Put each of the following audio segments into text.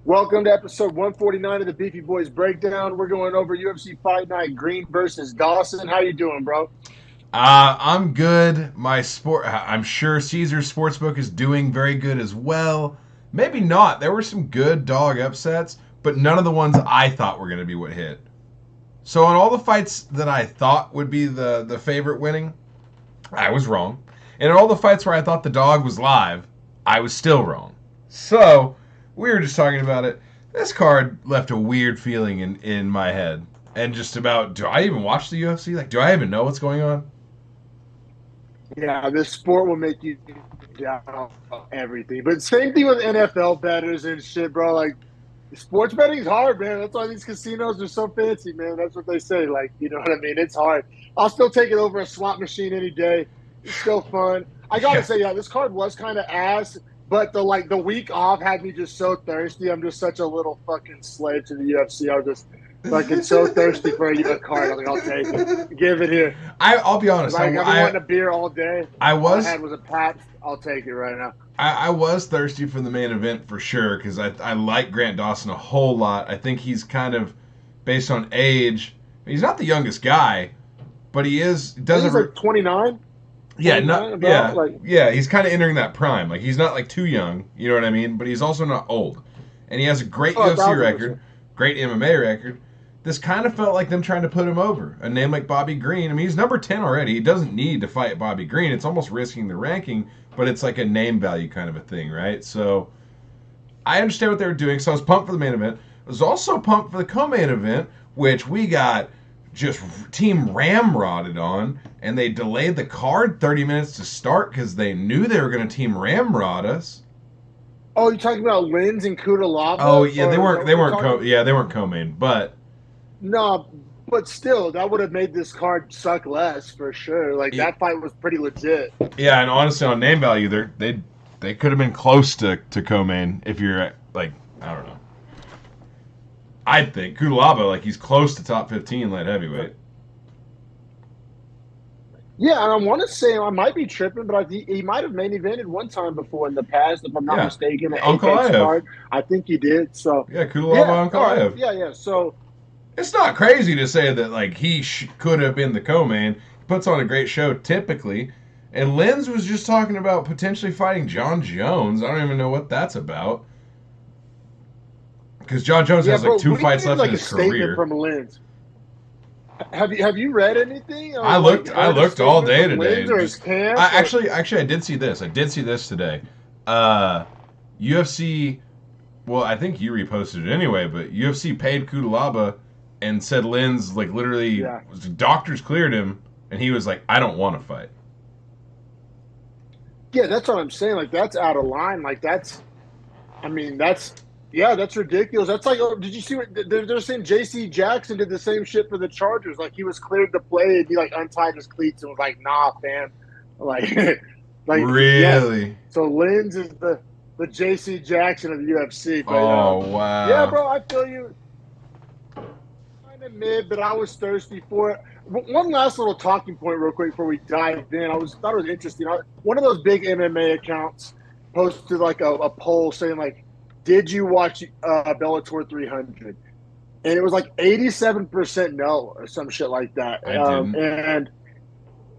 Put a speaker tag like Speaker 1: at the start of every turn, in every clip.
Speaker 1: Welcome to episode 149 of the Beefy Boys Breakdown. We're going over UFC Fight Night, Green versus Dawson. How you doing, bro?
Speaker 2: I'm good. I'm sure Caesar's Sportsbook is doing very good as well. Maybe not. There were some good dog upsets, but none of the ones I thought were going to be what hit. So on all the fights that I thought would be the favorite winning, I was wrong. And in all the fights where I thought the dog was live, I was still wrong. So we were just talking about it. This card left a weird feeling in my head. And just about, do I even watch the UFC? Like, do I even know what's going on?
Speaker 1: Yeah, this sport will make you doubt everything. But same thing with NFL bettors and shit, bro. Like, sports betting is hard, man. That's why these casinos are so fancy, man. That's what they say. Like, you know what I mean? It's hard. I'll still take it over a slot machine any day. It's still fun. I gotta
Speaker 2: Yeah.
Speaker 1: say, yeah, this card was kind of ass, but the week off had me just so thirsty. I'm just such a little fucking slave to the UFC. I was just fucking so thirsty for a card. I'm like, I'll take it. Give it here.
Speaker 2: I'll be honest.
Speaker 1: Like I've been wanting a beer all day.
Speaker 2: I
Speaker 1: All I
Speaker 2: was
Speaker 1: had was a Pabst. I'll take it right now.
Speaker 2: I was thirsty for the main event for sure because I like Grant Dawson a whole lot. I think he's kind of based on age. He's not the youngest guy, but he is
Speaker 1: I think
Speaker 2: doesn't.
Speaker 1: he's like 29,
Speaker 2: Yeah,
Speaker 1: 29
Speaker 2: not
Speaker 1: about
Speaker 2: yeah
Speaker 1: like.
Speaker 2: yeah. He's kind of entering that prime. Like he's not like too young. You know what I mean? But he's also not old, and he has a great
Speaker 1: Oh, a
Speaker 2: UFC
Speaker 1: thousand
Speaker 2: record,
Speaker 1: percent.
Speaker 2: great MMA record. This kind of felt like them trying to put him over. A name like Bobby Green. I mean, he's number 10 already. He doesn't need to fight Bobby Green. It's almost risking the ranking, but it's like a name value kind of a thing, right? So I understand what they were doing. So I was pumped for the main event. I was also pumped for the co-main event, which we got just team ramrodded on, and they delayed the card 30 minutes to start because they knew they were going to team ramrod us.
Speaker 1: Oh, you talking about Lins and
Speaker 2: Oh
Speaker 1: Kudalaba,
Speaker 2: yeah, they
Speaker 1: or is that
Speaker 2: weren't
Speaker 1: what
Speaker 2: they
Speaker 1: you're
Speaker 2: weren't
Speaker 1: talking
Speaker 2: co
Speaker 1: about?
Speaker 2: yeah they weren't co-main, but
Speaker 1: No, but still, that would have made this card suck less for sure. Like
Speaker 2: it,
Speaker 1: that fight was pretty legit.
Speaker 2: yeah, and honestly on name value, they could have been close to co-main if you're like I don't know. I think Kudalaba like he's close to top 15 light heavyweight.
Speaker 1: Yeah, and I want to say I might be tripping, but he might have main evented one time before in the past, if I'm not
Speaker 2: Yeah,
Speaker 1: mistaken. The Apex
Speaker 2: Ankalaev.
Speaker 1: card, I think he did. So,
Speaker 2: Yeah,
Speaker 1: yeah,
Speaker 2: Kudalaba
Speaker 1: all right,
Speaker 2: Ankalaev.
Speaker 1: yeah, yeah. So,
Speaker 2: It's not crazy to say that like could have been the co-main. He puts on a great show typically. And Lins was just talking about potentially fighting John Jones. I don't even know what that's about. Because John Jones
Speaker 1: yeah,
Speaker 2: has like
Speaker 1: bro,
Speaker 2: two
Speaker 1: we
Speaker 2: fights
Speaker 1: need
Speaker 2: left in
Speaker 1: like a
Speaker 2: his
Speaker 1: statement
Speaker 2: career.
Speaker 1: from Lins. Have you read anything or
Speaker 2: I
Speaker 1: like
Speaker 2: looked I
Speaker 1: heard a
Speaker 2: looked all
Speaker 1: statement
Speaker 2: day
Speaker 1: from
Speaker 2: today.
Speaker 1: Lins or his
Speaker 2: Just
Speaker 1: camp?
Speaker 2: I
Speaker 1: Or
Speaker 2: actually I did see this. I did see this today. Uh UFC well, I think you reposted it anyway, but UFC paid Kudalaba and said Lins like literally
Speaker 1: yeah,
Speaker 2: doctors cleared him and he was like, I don't want to fight.
Speaker 1: yeah, that's what I'm saying. Like that's out of line. Like that's, I mean, that's yeah, that's ridiculous. That's like, oh, did you see what they're saying? J.C. Jackson did the same shit for the Chargers. Like he was cleared to play, and he like untied his cleats and was like, "Nah, fam." Like, like yeah.
Speaker 2: Really?
Speaker 1: So Lins is the J.C. Jackson of the UFC. But
Speaker 2: Oh
Speaker 1: yeah,
Speaker 2: wow.
Speaker 1: bro, I feel you. Kind of mid, but I was thirsty for it. One last little talking point, real quick, before we dive in. I was thought it was interesting. One of those big MMA accounts posted like a poll saying like, "Did you watch Bellator 300?" And it was like 87% no or some shit like that.
Speaker 2: I didn't.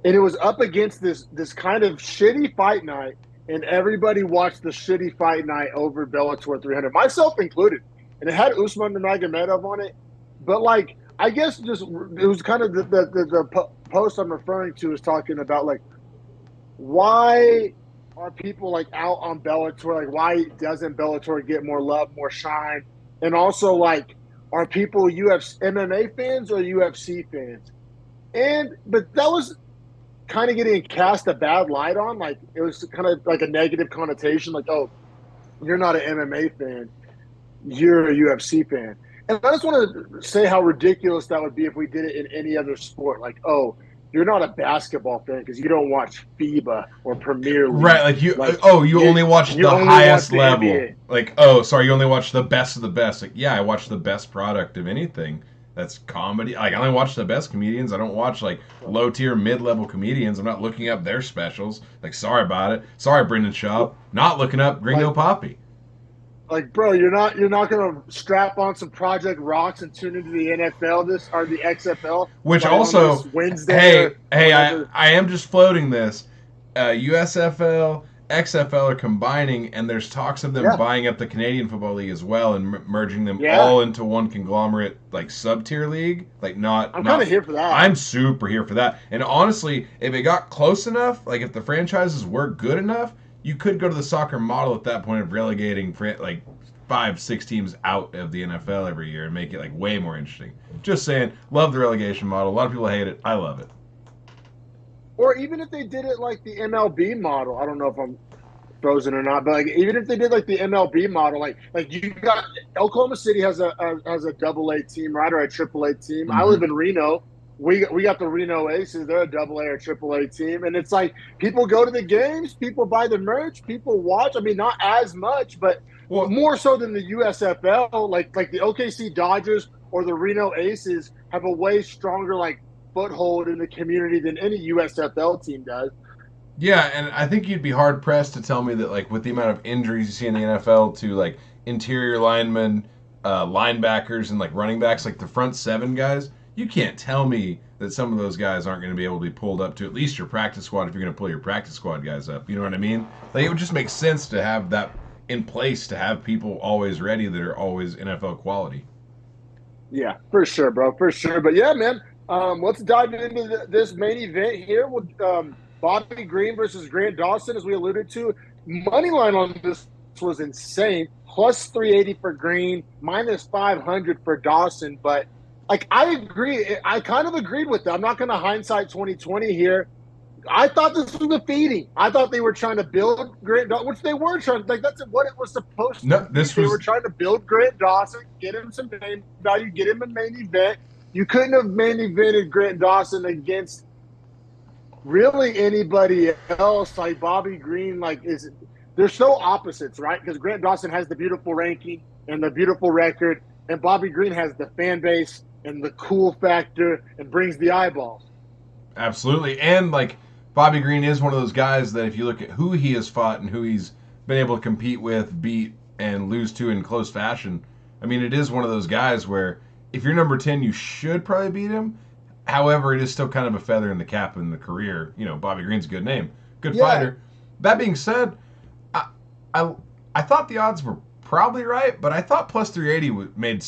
Speaker 1: And it was up against this kind of shitty fight night, and everybody watched the shitty fight night over Bellator 300, myself included. And it had Usman Nurmagomedov on it, but like I guess just it was kind of the post I'm referring to is talking about like why are people like out on Bellator? Like why doesn't Bellator get more love, more shine? And also like are people UFC MMA fans or UFC fans? And but that was kind of getting cast a bad light on. Like it was kind of like a negative connotation. Like, oh, you're not an MMA fan, you're a UFC fan. And I just want to say how ridiculous that would be if we did it in any other sport. Like, oh, you're not a basketball fan because you don't watch FIBA or Premier
Speaker 2: Right,
Speaker 1: League.
Speaker 2: like you
Speaker 1: Like
Speaker 2: you
Speaker 1: you
Speaker 2: only watch
Speaker 1: you
Speaker 2: the
Speaker 1: only watch
Speaker 2: highest
Speaker 1: the
Speaker 2: level.
Speaker 1: NBA.
Speaker 2: Like, oh, sorry, you only watch the best of the best. Like, yeah, I watch the best product of anything. That's comedy. Like, I only watch the best comedians. I don't watch like low tier, mid level comedians. I'm not looking up their specials. Like, sorry about it. Sorry, Brendan Schaub. Not looking up Gringo
Speaker 1: Like
Speaker 2: Poppy.
Speaker 1: Like, bro, you're not gonna strap on some Project Rocks and tune into the NFL this or the XFL
Speaker 2: Which
Speaker 1: like on this
Speaker 2: also,
Speaker 1: Wednesday or
Speaker 2: hey,
Speaker 1: whatever.
Speaker 2: I am just floating this. USFL, XFL are combining, and there's talks of them
Speaker 1: Yeah,
Speaker 2: buying up the Canadian Football League as well and merging them
Speaker 1: yeah.
Speaker 2: all into one conglomerate, like sub tier league. Like
Speaker 1: I'm kind of
Speaker 2: not.
Speaker 1: here for that.
Speaker 2: I'm super here for that. And honestly, if it got close enough, like if the franchises were good enough, you could go to the soccer model at that point of relegating like 5, 6 teams out of the NFL every year and make it like way more interesting. Just saying, love the relegation model. A lot of people hate it. I love it.
Speaker 1: Or even if they did it like the MLB model, I don't know if I'm frozen or not, but like even if they did like the MLB model, like you got Oklahoma City has a double A team, right, or a triple A team. I live
Speaker 2: Mm-hmm.
Speaker 1: in Reno. We got the Reno Aces. They're a double A or triple A team, and it's like people go to the games, people buy the merch, people watch. I mean, not as much, but
Speaker 2: Well,
Speaker 1: more so than the USFL. Like the OKC Dodgers or the Reno Aces have a way stronger like foothold in the community than any USFL team does.
Speaker 2: yeah, and I think you'd be hard pressed to tell me that, like, with the amount of injuries you see in the NFL to like interior linemen, linebackers, and like running backs, like the front seven guys, you can't tell me that some of those guys aren't going to be able to be pulled up to at least your practice squad if you're going to pull your practice squad guys up. You know what I mean? Like, it would just make sense to have that in place to have people always ready that are always NFL quality.
Speaker 1: Yeah, for sure, bro, for sure. But yeah, man, let's dive into this main event here with Bobby Green versus Grant Dawson, as we alluded to. Money line on this was insane. Plus 380 for Green, minus 500 for Dawson. But like, I agree. I kind of agreed with that. I'm not going to hindsight 2020 here. I thought this was a feeding. I thought they were trying to build Grant Dawson, which they were trying. Like that's what it was supposed to
Speaker 2: No,
Speaker 1: be.
Speaker 2: this
Speaker 1: They were
Speaker 2: was
Speaker 1: trying to build Grant Dawson, get him some name value, get him a main event. You couldn't have main evented Grant Dawson against really anybody else. Like Bobby Green, like is there's no opposites, right? Because Grant Dawson has the beautiful ranking and the beautiful record, and Bobby Green has the fan base and the cool factor and brings the eyeballs.
Speaker 2: absolutely, and like Bobby Green is one of those guys that if you look at who he has fought and who he's been able to compete with, beat, and lose to in close fashion, I mean, it is one of those guys where if you're number 10, you should probably beat him. However, it is still kind of a feather in the cap in the career. You know, Bobby Green's a good name, good
Speaker 1: Yeah,
Speaker 2: fighter. That being said, I I, I thought the odds were probably right, but I thought plus 380 made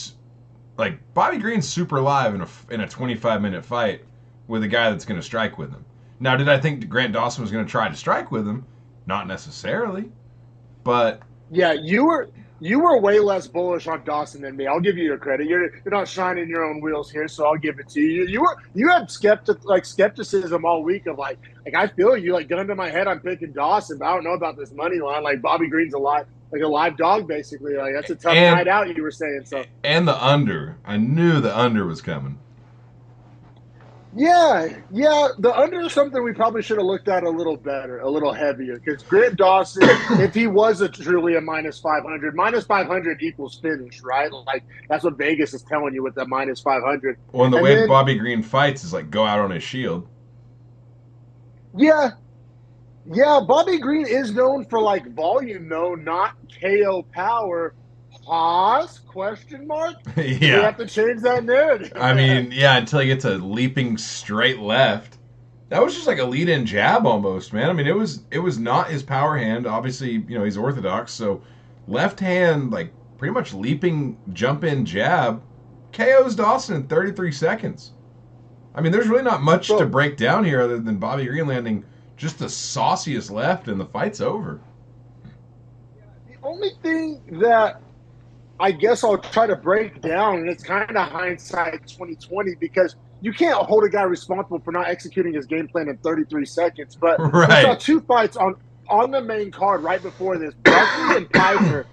Speaker 2: like Bobby Green's super live in a 25-minute fight with a guy that's going to strike with him. Now, did I think Grant Dawson was going to try to strike with him? Not necessarily, but
Speaker 1: yeah, you were way less bullish on Dawson than me. I'll give you your credit. You're not shining your own wheels here, so I'll give it to you. You had skepticism all week of like I feel you like gun to my head. I'm picking Dawson, but I don't know about this money line. Like Bobby Green's a live dog basically. Like that's a tough
Speaker 2: and
Speaker 1: night out. You were saying so.
Speaker 2: and the under. I knew the under was coming.
Speaker 1: Yeah, yeah. The under is something we probably should have looked at a little better, a little heavier. Because Grant Dawson, if he was truly a minus 500 equals finish, right? Like that's what Vegas is telling you with the minus 500.
Speaker 2: Well, and the
Speaker 1: And
Speaker 2: way
Speaker 1: then,
Speaker 2: Bobby Green fights is like go out on his shield.
Speaker 1: yeah, yeah. Bobby Green is known for like volume, though, not KO power. Pause? Question mark? Do we
Speaker 2: Yeah.
Speaker 1: have to change that narrative?
Speaker 2: I mean, yeah, until he gets a leaping straight left. That was just like a lead-in jab almost, man. I mean, it was not his power hand. Obviously, you know, he's orthodox, so left hand like pretty much leaping jump in jab KO's Dawson in 33 seconds. I mean, there's really not much to
Speaker 1: Bro,
Speaker 2: break down here other than Bobby Green landing just the sauciest left and the fight's over.
Speaker 1: the only thing that I guess I'll try to break down, and it's kind of hindsight 2020 because you can't hold a guy responsible for not executing his game plan in 33 seconds. But we saw
Speaker 2: Right.
Speaker 1: two fights on the main card right before this. Buckley and Pyfer,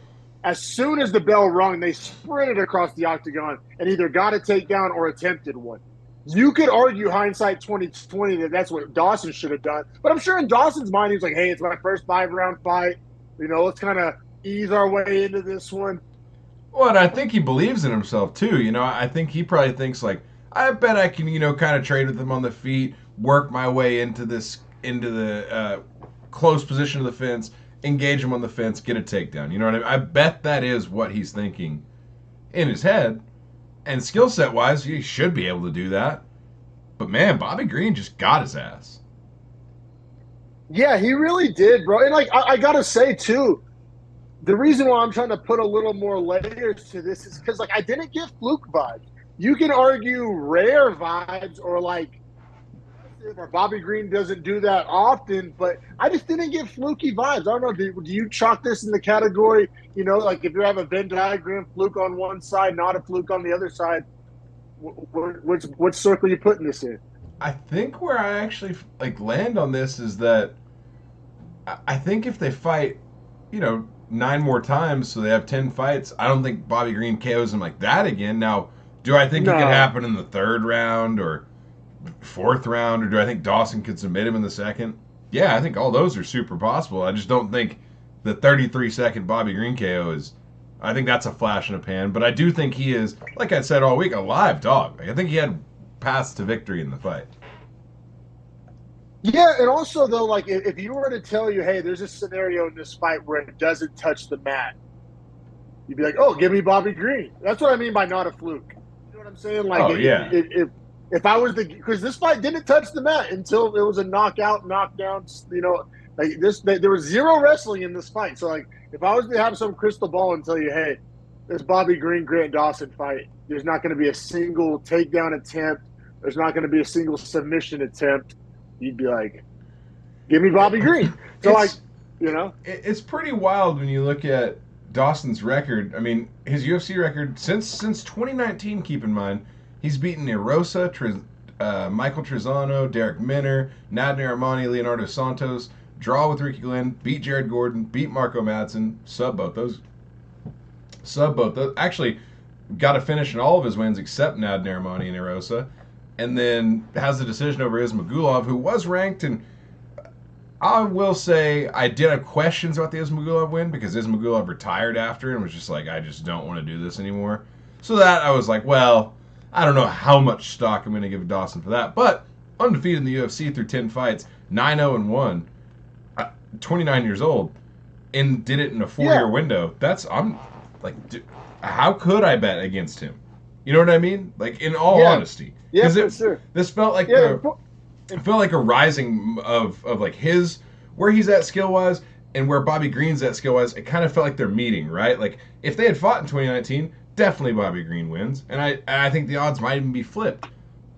Speaker 1: as soon as the bell rung, they sprinted across the octagon and either got a takedown or attempted one. You could argue hindsight 2020 that that's what Dawson should have done. But I'm sure in Dawson's mind, he was like, hey, it's my first 5-round fight. You know, let's kind of ease our way into this one.
Speaker 2: Well, and I think he believes in himself too. You know, I think he probably thinks like, I bet I can, you know, kind of trade with him on the feet, work my way into the close position of the fence, engage him on the fence, get a takedown. You know what I mean? I bet that is what he's thinking in his head. And skill set wise, he should be able to do that. But man, Bobby Green just got his ass.
Speaker 1: Yeah, he really did, bro. And like I gotta say too, the reason why I'm trying to put a little more layers to this is because like I didn't get fluke vibes. You can argue rare vibes or like or Bobby Green doesn't do that often, but I just didn't get fluky vibes. I don't know. Do you chalk this in the category, like if you have a Venn diagram, fluke on one side, not a fluke on the other side, which circle you putting this in?
Speaker 2: I think where I actually land on this is that I think if they fight, 9 more times, so they have 10 fights, I don't think Bobby Green KOs him like that again. Now, do I think it could happen in the 3rd round or 4th round, or do I think Dawson could submit him in the 2nd? Yeah, I think all those are super possible. I just don't think the 33-second Bobby Green KO is. I think that's a flash in a pan, but I do think he is, like I said all week, a live dog. I think he had paths to victory in the fight.
Speaker 1: Yeah, and also though, like if you were to tell you, hey, there's a scenario in this fight where it doesn't touch the mat, you'd be like, oh, give me Bobby Green. That's what I mean by not a fluke. You know what I'm saying? Like, if I was because this fight didn't touch the mat until it was a knockdown. Like there was zero wrestling in this fight. So like, if I was to have some crystal ball and tell you, hey, this Bobby Green Grant Dawson fight, there's not going to be a single takedown attempt. There's not going to be a single submission attempt. You'd be like, give me Bobby Green. So
Speaker 2: it's pretty wild when you look at Dawson's record. I mean, his UFC record since 2019. Keep in mind, he's beaten Erosa, Michael Trezano, Derek Minner, Nadner Armani, Leonardo Santos, draw with Ricky Glenn, beat Jared Gordon, beat Marco Madsen, sub both those. Actually, got a finish in all of his wins except Nadner Armani and Erosa. And then has the decision over Ismagulov, who was ranked. And I will say I did have questions about the Ismagulov win because Ismagulov retired after and was just like, I just don't want to do this anymore. So that I was like, well, I don't know how much stock I'm going to give Dawson for that. But undefeated in the UFC through 10 fights, 9-0-1, 29 years old, and did it in a 4-year window. I'm like, how could I bet against him? You know what I mean? Like, in all honesty.
Speaker 1: Yeah, for sure.
Speaker 2: This felt like it felt like a rising of like his where he's at skill wise and where Bobby Green's at skill wise. It kind of felt like they're meeting, right? Like if they had fought in 2019, definitely Bobby Green wins, and I think the odds might even be flipped.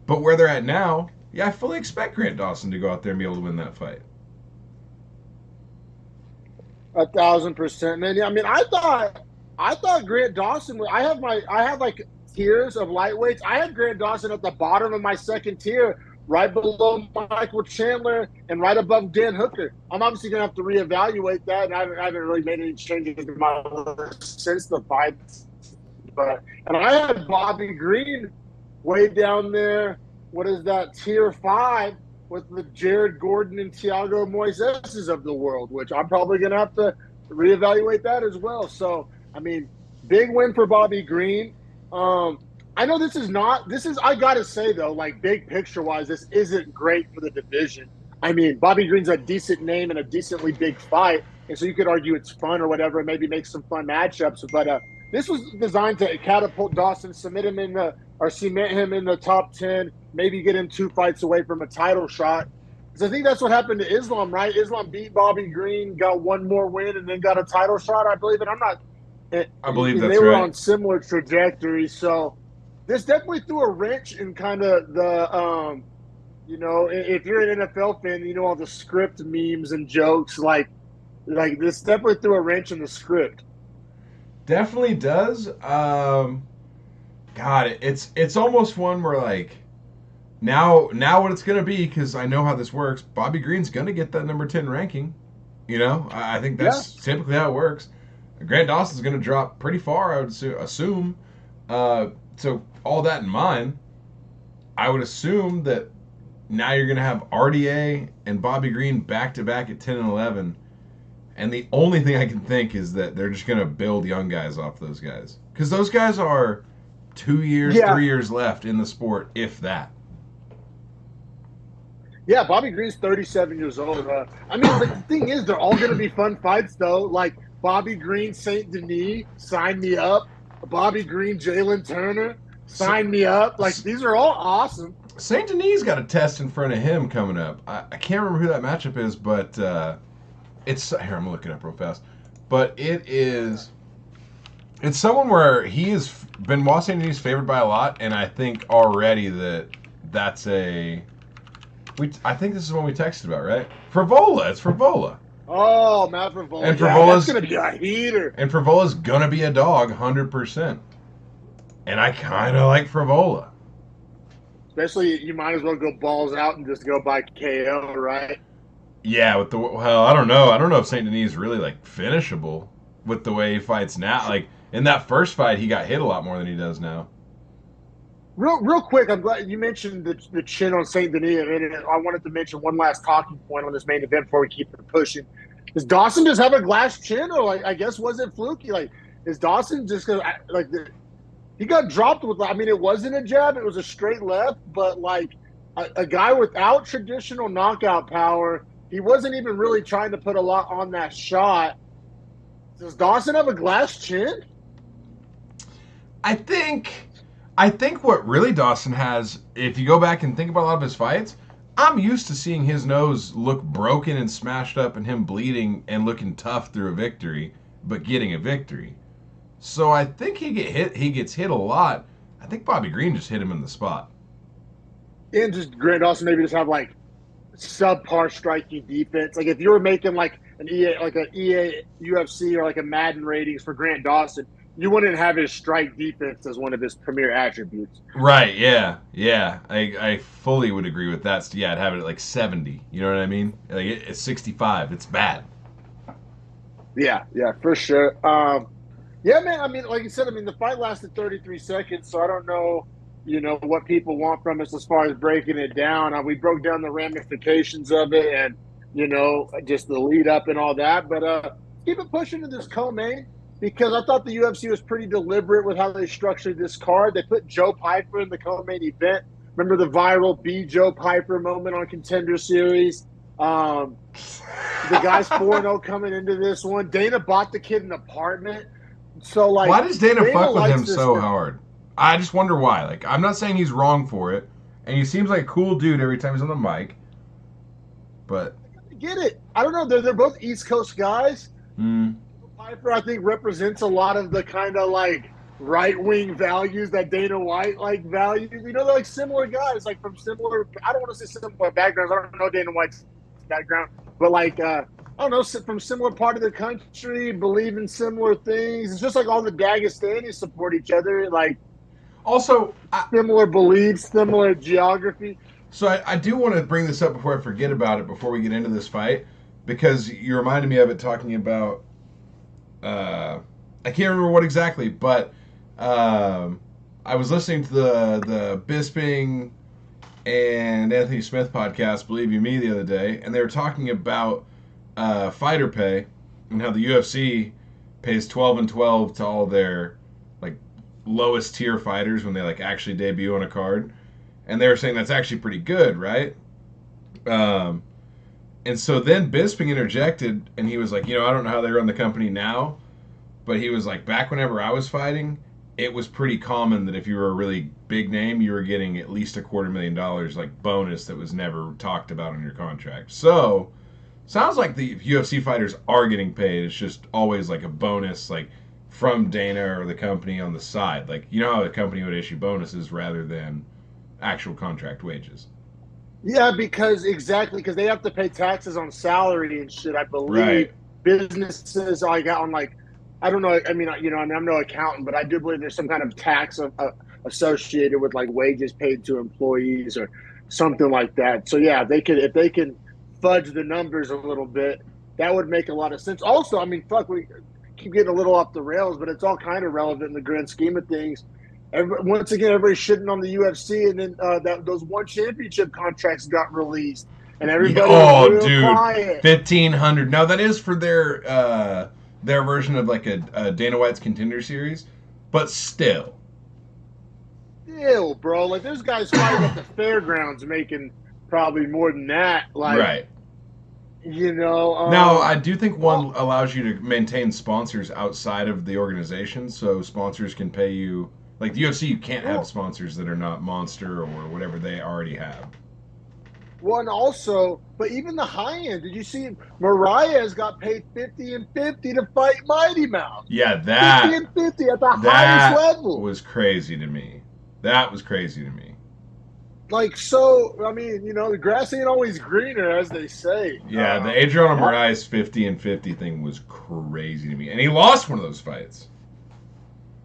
Speaker 2: But where they're at now, I fully expect Grant Dawson to go out there and be able to win that fight.
Speaker 1: 1,000%, man. Yeah, I mean, I thought Grant Dawson. I have like tiers of lightweights. I had Grant Dawson at the bottom of my 2nd tier, right below Michael Chandler and right above Dan Hooker. I'm obviously going to have to reevaluate that, and I haven't really made any changes in my list since the fight. And I had Bobby Green way down there. What is that, tier 5 with the Jared Gordon and Thiago Moises of the world, which I'm probably going to have to reevaluate that as well. So, I mean, big win for Bobby Green. I know this is I gotta say though, like big picture wise, this isn't great for the division. I mean, Bobby Green's a decent name and a decently big fight, and so you could argue it's fun or whatever, and maybe make some fun matchups. But this was designed to catapult Dawson, cement him in the top 10, maybe get him 2 fights away from a title shot. Because I think that's what happened to Islam, right? Islam beat Bobby Green, got 1 more win, and then got a title shot, I believe. And
Speaker 2: I believe that's right.
Speaker 1: They were on similar trajectories, so this definitely threw a wrench in kind of the, if you're an NFL fan, you know all the script memes and jokes, like this definitely threw a wrench in the script.
Speaker 2: Definitely does. God, it's almost one where like now what it's gonna be, because I know how this works. Bobby Green's gonna get that number 10 ranking. I think that's typically how it works. Grant Dawson's going to drop pretty far, I would assume. So all that in mind, I would assume that now you're going to have RDA and Bobby Green back-to-back at 10 and 11. And the only thing I can think is that they're just going to build young guys off those guys. Because those guys are 2 years, 3 years left in the sport, if that.
Speaker 1: Yeah, Bobby Green's 37 years old. I mean, like the thing is, they're all going to be fun fights though. Like Bobby Green, Saint Denis, sign me up. Bobby Green, Jalen Turner,
Speaker 2: So,
Speaker 1: sign me up. Like these are all awesome.
Speaker 2: Saint Denis got a test in front of him coming up. I can't remember who that matchup is, but it's here. I'm gonna look it up real fast. But it's someone where he has been Saint Denis favored by a lot, and I think already that's a. I think this is one we texted about, right? Frivola. It's Frivola.
Speaker 1: Oh, Matt Frivola.
Speaker 2: And
Speaker 1: Yeah, that's going to be a heater.
Speaker 2: And Frivola's going to be a dog, 100%. And I kind of like Frivola.
Speaker 1: Especially, you might as well go balls out and just go by KO, right?
Speaker 2: Yeah, I don't know. I don't know if Saint Denis is really like finishable with the way he fights now. Like in that first fight, he got hit a lot more than he does now.
Speaker 1: Real quick, I'm glad you mentioned the chin on Saint Denis. And I wanted to mention one last talking point on this main event before we keep it pushing. Does Dawson just have a glass chin, or like I guess was it fluky? Like is Dawson just gonna like he got dropped with? I mean, it wasn't a jab; it was a straight left. But like a guy without traditional knockout power, he wasn't even really trying to put a lot on that shot. Does Dawson have a glass chin?
Speaker 2: I think what really Dawson has, if you go back and think about a lot of his fights, I'm used to seeing his nose look broken and smashed up and him bleeding and looking tough through a victory, but getting a victory. So I think he gets hit a lot. I think Bobby Green just hit him in the spot.
Speaker 1: And just Grant Dawson maybe just have like subpar striking defense. Like if you were making like an EA UFC or like a Madden ratings for Grant Dawson, you wouldn't have his strike defense as one of his premier attributes.
Speaker 2: Right, yeah. Yeah. I fully would agree with that. Yeah, I'd have it at like 70. You know what I mean? Like it's 65. It's bad.
Speaker 1: Yeah, for sure. Yeah, man. I mean, like you said, I mean the fight lasted 33 seconds, so I don't know, what people want from us as far as breaking it down. We broke down the ramifications of it and just the lead up and all that. But keep it pushing to this co-main because I thought the UFC was pretty deliberate with how they structured this card. They put Joe Pyfer in the co-main event. Remember the viral "Be Joe Pyfer" moment on Contender Series? The guy's 4-0 coming into this one. Dana bought the kid an apartment. So like,
Speaker 2: why does Dana fuck with him so
Speaker 1: thing.
Speaker 2: hard? I just wonder why. Like, I'm not saying he's wrong for it, and he seems like a cool dude every time he's on the mic. But
Speaker 1: I get it. I don't know. They're both East Coast guys. Pyfer, I think, represents a lot of the kind of like right wing values that Dana White like values. They're like similar guys, like from similar. I don't want to say similar backgrounds. I don't know Dana White's background, but like I don't know, from similar part of the country, believe in similar things. It's just like all the Dagestanis support each other, like
Speaker 2: also
Speaker 1: similar beliefs, similar geography.
Speaker 2: So I do want to bring this up before I forget about it before we get into this fight because you reminded me of it talking about. I can't remember what exactly, but I was listening to the Bisping and Anthony Smith podcast, Believe You Me, the other day, and they were talking about fighter pay and how the UFC pays 12 and 12 to all their like lowest tier fighters when they like actually debut on a card, and they were saying that's actually pretty good, right? And so then Bisping interjected, and he was like, I don't know how they run the company now, but he was like, back whenever I was fighting, it was pretty common that if you were a really big name, you were getting at least $250,000 like bonus that was never talked about in your contract. So sounds like the UFC fighters are getting paid. It's just always like a bonus, like from Dana or the company on the side. Like, you know how the company would issue bonuses rather than actual contract wages.
Speaker 1: Yeah, because they have to pay taxes on salary and shit. I believe
Speaker 2: Right.
Speaker 1: businesses I got on like, I don't know. I mean, I'm no accountant, but I do believe there's some kind of tax associated with like wages paid to employees or something like that. So yeah, if they can fudge the numbers a little bit, that would make a lot of sense. Also, I mean, fuck, we keep getting a little off the rails, but it's all kind of relevant in the grand scheme of things. Once again, everybody's shitting on the UFC, and then those one championship contracts got released, and everybody was real quiet.
Speaker 2: 1,500. No, that is for their version of like a Dana White's Contender Series, but still,
Speaker 1: bro, like there's guys fighting at the fairgrounds making probably more than that. Like,
Speaker 2: Right. Now, I do think one allows you to maintain sponsors outside of the organization, so sponsors can pay you. Like the UFC, you can't have sponsors that are not Monster or whatever they already have.
Speaker 1: one also, but even the high end. Did you see Mariah's got paid 50 and 50 to fight Mighty Mouse?
Speaker 2: Yeah,
Speaker 1: 50 and 50 at the highest level.
Speaker 2: Was crazy to me. That was crazy to me.
Speaker 1: Like, so, I mean, the grass ain't always greener, as they say.
Speaker 2: Yeah, the Adriano Moraes 50 and 50 thing was crazy to me. And he lost one of those fights.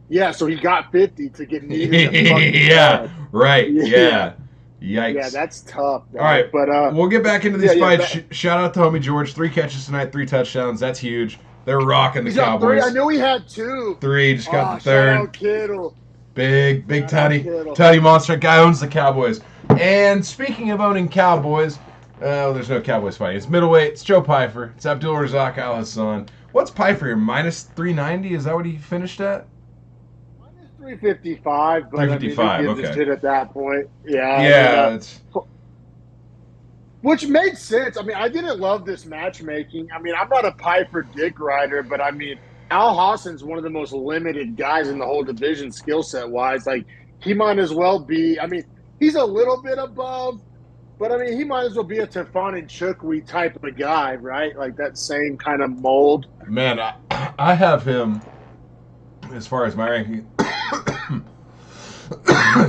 Speaker 1: Yeah, so he got 50 to get needed.
Speaker 2: Yeah, right. Yeah. Yikes.
Speaker 1: Yeah, that's tough.
Speaker 2: All right,
Speaker 1: but
Speaker 2: we'll get back into these fights. Shout out to homie George. 3 catches tonight, 3 touchdowns. That's huge. They're rocking the Cowboys.
Speaker 1: 3. I knew he had 2.
Speaker 2: 3, just got the 3rd.
Speaker 1: Shout out Kittle.
Speaker 2: Big Tutty monster. Guy owns the Cowboys. And speaking of owning Cowboys, there's no Cowboys fighting. It's middleweight. It's Joe Pyfer. It's Abdul Razak Al Hassan. What's Pyfer here? Minus 390? Is that what he finished at?
Speaker 1: Minus 355. But
Speaker 2: 355,
Speaker 1: okay. Just hit at that point. Yeah.
Speaker 2: Yeah.
Speaker 1: Which made sense. I mean, I didn't love this matchmaking. I mean, I'm not a Pyfer dick rider, but I mean, Al Hassan's one of the most limited guys in the whole division skill set wise. Like, he might as well be, I mean, he's a little bit above, but I mean, he might as well be a Tefan and Chukwi type of guy, right? Like that same kind of mold.
Speaker 2: Man, I have him as far as my ranking.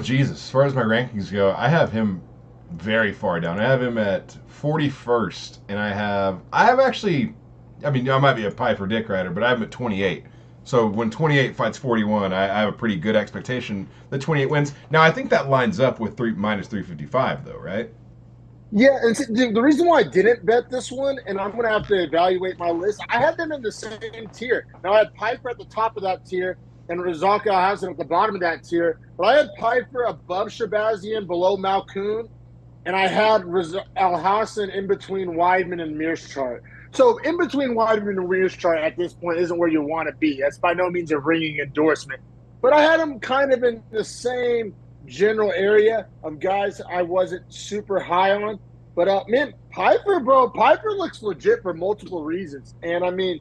Speaker 2: Jesus, as far as my rankings go, I have him very far down. I have him at 41st, and I have actually. I mean, I might be a Pyfer dick rider, but I have him at 28. So when 28 fights 41, I have a pretty good expectation that 28 wins. Now, I think that lines up with minus 355, though, right?
Speaker 1: Yeah, and the reason why I didn't bet this one, and I'm going to have to evaluate my list, I had them in the same tier. Now, I had Pyfer at the top of that tier and Razak Al Hassan at the bottom of that tier, but I had Pyfer above Shabazian, below Malkoun, and I had Al Hassan in between Weidman and Mearschart. So in between Weidman and Mearschart at this point isn't where you want to be. That's by no means a ringing endorsement. But I had them kind of in the same general area of guys I wasn't super high on. But, man, Pyfer looks legit for multiple reasons. And, I mean,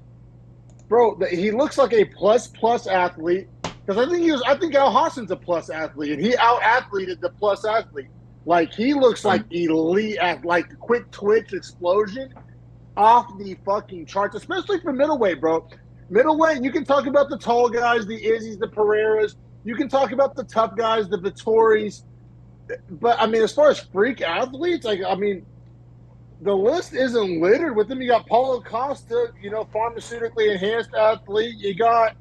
Speaker 1: bro, he looks like a plus athlete. Because I think Al Hassan's a plus athlete. And he out-athleted the plus athlete. Like, he looks like elite, like quick twitch explosion. Off the fucking charts, especially for middleweight, bro. Middleweight, you can talk about the tall guys, the Izzies, the Pereiras. You can talk about the tough guys, the Vittoris. But, I mean, as far as freak athletes, like, I mean, the list isn't littered with them. You got Paulo Costa, pharmaceutically enhanced athlete. You got,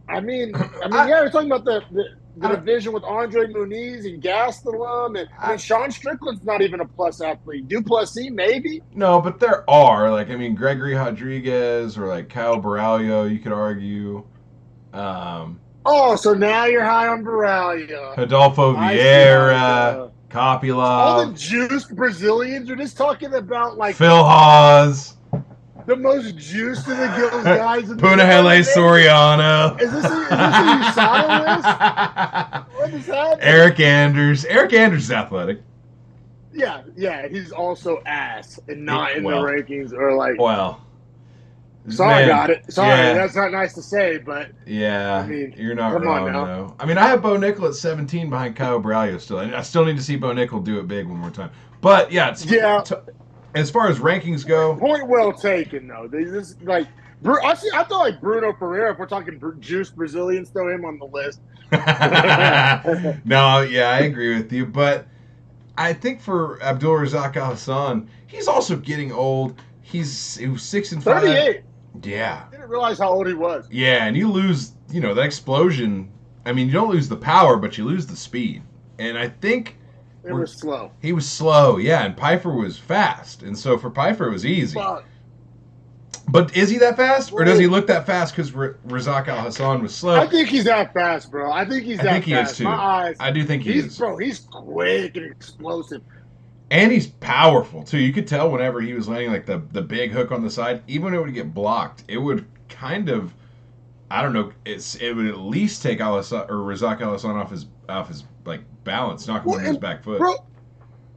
Speaker 1: yeah, we're talking about the division with Andre Muniz and Gastelum, and I mean, Sean Strickland's not even a plus athlete. Duplessis, maybe?
Speaker 2: No, but there are. Like, I mean, Gregory Rodriguez or, like, Kyle Baralho, you could argue.
Speaker 1: So now you're high on Baralho.
Speaker 2: Adolfo Vieira, Kopylov.
Speaker 1: All the juiced Brazilians are just talking about, like...
Speaker 2: Phil Hawes.
Speaker 1: The most juiced of the gills guys in the
Speaker 2: Punahele Soriano.
Speaker 1: Is this a USADA list? What is happening?
Speaker 2: Eric Anders. Eric Anders is athletic.
Speaker 1: Yeah, he's also ass and not in the rankings or like.
Speaker 2: Well,
Speaker 1: sorry about it. Sorry, that's not nice to say, but
Speaker 2: yeah, I mean, you're not wrong though. I mean, I have Bo Nickel at 17 behind Kyle Baralho still, and I still need to see Bo Nickel do it big one more time. But yeah, as far as rankings go,
Speaker 1: point well taken though. This like. I thought like Bruno Pereira, if we're talking juiced Brazilians, throw him on the list.
Speaker 2: No, yeah, I agree with you. But I think for Abdul Razak Al Hassan, he's also getting old. He was 6-5.
Speaker 1: 38.
Speaker 2: Yeah.
Speaker 1: I didn't realize how old he was.
Speaker 2: Yeah, and you lose, that explosion. I mean, you don't lose the power, but you lose the speed. And I think...
Speaker 1: It was slow.
Speaker 2: He was slow, yeah, and Pyfer was fast. And so for Pyfer, it was easy. But is he that fast, or does he look that fast because Razak Al Hassan was slow?
Speaker 1: I think he's that fast, bro. I think he's that fast. I think
Speaker 2: he is too.
Speaker 1: My eyes.
Speaker 2: I do think he is.
Speaker 1: Bro, he's quick and explosive.
Speaker 2: And he's powerful too. You could tell whenever he was landing like the big hook on the side, even when it would get blocked, it would kind of, I don't know, it would at least take Razak Al Hassan off his like balance, knock him on his back foot.
Speaker 1: Bro,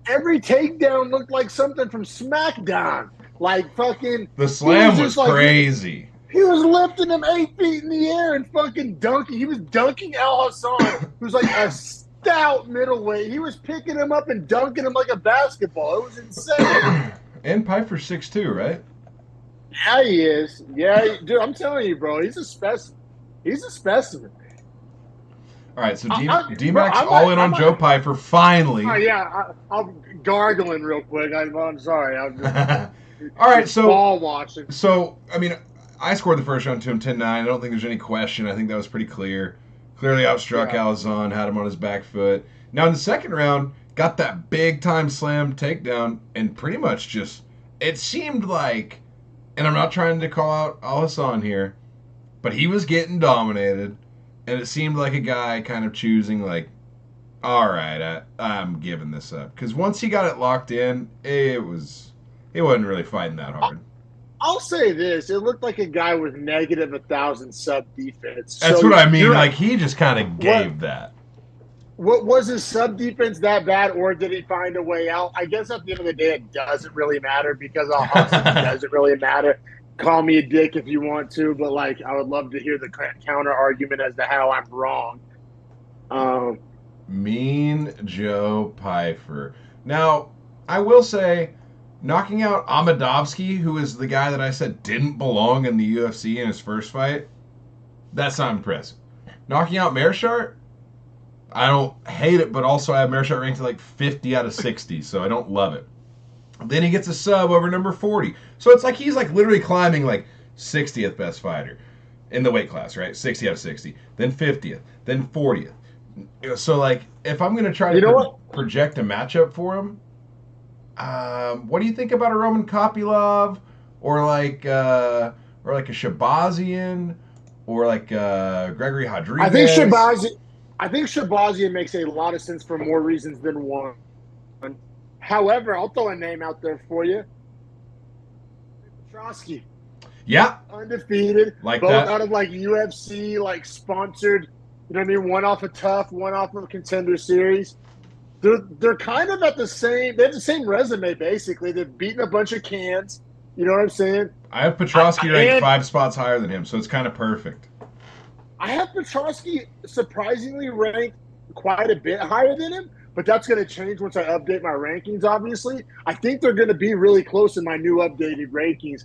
Speaker 1: every takedown looked like something from SmackDown. Like fucking,
Speaker 2: The slam was
Speaker 1: like,
Speaker 2: crazy.
Speaker 1: he was lifting him 8 feet in the air and fucking dunking. He was dunking Al Hassan, who's like a stout middleweight. He was picking him up and dunking him like a basketball. It was insane.
Speaker 2: And Pyfer's 6'2", right?
Speaker 1: Yeah, he is. Yeah, dude, I'm telling you, bro, he's a specimen. He's a specimen.
Speaker 2: All right, so D-Mac's all in on Joe Pyfer, finally.
Speaker 1: Yeah, I'm gargling real quick. I'm sorry. I'm just,
Speaker 2: all right, so
Speaker 1: ball watching.
Speaker 2: So, I mean, I scored the first round to him 10-9. I don't think there's any question. I think that was pretty clear. Clearly outstruck Alazan, had him on his back foot. Now, in the second round, got that big-time slam takedown, and pretty much just, it seemed like, and I'm not trying to call out Alazan here, but he was getting dominated. And it seemed like a guy kind of choosing, like, all right, I'm giving this up. Because once he got it locked in, he wasn't really fighting that hard.
Speaker 1: I'll say this. It looked like a guy with negative 1,000 sub defense.
Speaker 2: That's what I mean. Like, he just kind of gave that.
Speaker 1: What was his sub defense that bad, or did he find a way out? I guess at the end of the day, it doesn't really matter because it doesn't really matter. Call me a dick if you want to, but like I would love to hear the counter argument as to how I'm wrong.
Speaker 2: Mean Joe Pyfer. Now, I will say, knocking out Amadovsky, who is the guy that I said didn't belong in the UFC in his first fight, that's not impressive. Knocking out Meerschaert, I don't hate it, but also I have Meerschaert ranked at like 50 out of 60, so I don't love it. Then he gets a sub over number 40. So it's like he's like literally climbing like 60th best fighter in the weight class, right? 60 out of 60. Then 50th. Then 40th. So like if I'm going to try to project a matchup for him, what do you think about a Roman Kopylov or like a Shabazian or like Gregory Rodriguez?
Speaker 1: I think Shabazian makes a lot of sense for more reasons than one. However, I'll throw a name out there for you. Petrosky.
Speaker 2: Yeah.
Speaker 1: Undefeated.
Speaker 2: Like
Speaker 1: both
Speaker 2: that.
Speaker 1: Out of like UFC, like sponsored, you know what I mean? One off of Tough, one off of Contender Series. They're kind of at the same, they have the same resume basically. They've beaten a bunch of cans. You know what I'm saying?
Speaker 2: I have Petrosky ranked 5 spots higher than him, so it's kind of perfect.
Speaker 1: I have Petrosky surprisingly ranked quite a bit higher than him. But that's going to change once I update my rankings, obviously. I think they're going to be really close in my new updated rankings.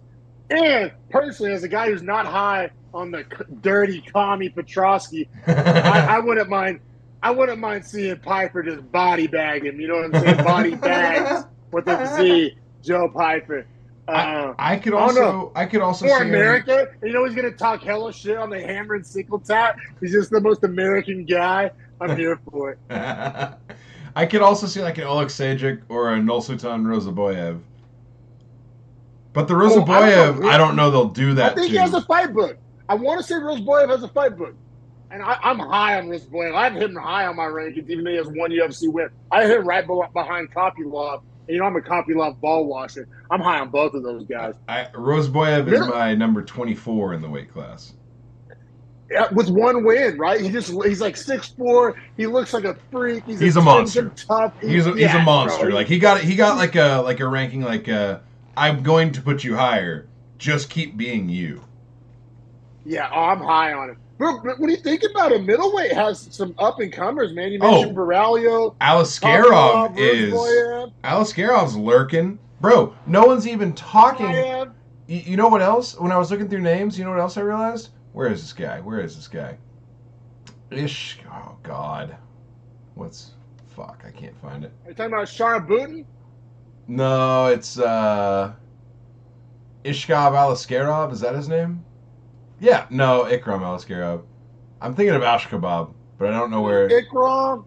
Speaker 1: And personally, as a guy who's not high on the dirty commie Petrosky, I wouldn't mind seeing Pyfer just body bag him. You know what I'm saying? Body bags with a Z, Joe Pyfer.
Speaker 2: I could also
Speaker 1: for America. You know he's going to talk hella shit on the hammer and sickle tap. He's just the most American guy. I'm here for it.
Speaker 2: I could also see like an Oleg Sajic or a Nursultan Rozaboyev. But the Rozaboyev, I don't know they'll do that.
Speaker 1: I think he has a fight book. I want to say Rozaboyev has a fight book. And I'm high on Rozaboyev. I have him high on my rankings, even though he has one UFC win. I have him right behind Kopylov. And you know I'm a Kopylov ball washer. I'm high on both of those guys.
Speaker 2: Rozaboyev is my number 24 in the weight class.
Speaker 1: Yeah, with one win, right? He's like 6'4". He looks like a freak.
Speaker 2: He's a monster.
Speaker 1: Tough.
Speaker 2: He's a monster. Bro. Like he got like a ranking like I'm going to put you higher. Just keep being you.
Speaker 1: Yeah, I'm high on him. Bro, what do you think about him? Middleweight has some up and comers, man. You mentioned Baralio.
Speaker 2: Alascarov's lurking, bro. No one's even talking. You know what else? When I was looking through names, you know what else I realized? Where is this guy? Oh, God. Fuck, I can't find it.
Speaker 1: Are you talking about Shara Booten?
Speaker 2: No, it's Ishkab Alaskarov. Is that his name? Yeah, no, Ikram Alaskarov. I'm thinking of Ashkabab, but I don't know where.
Speaker 1: Ikram?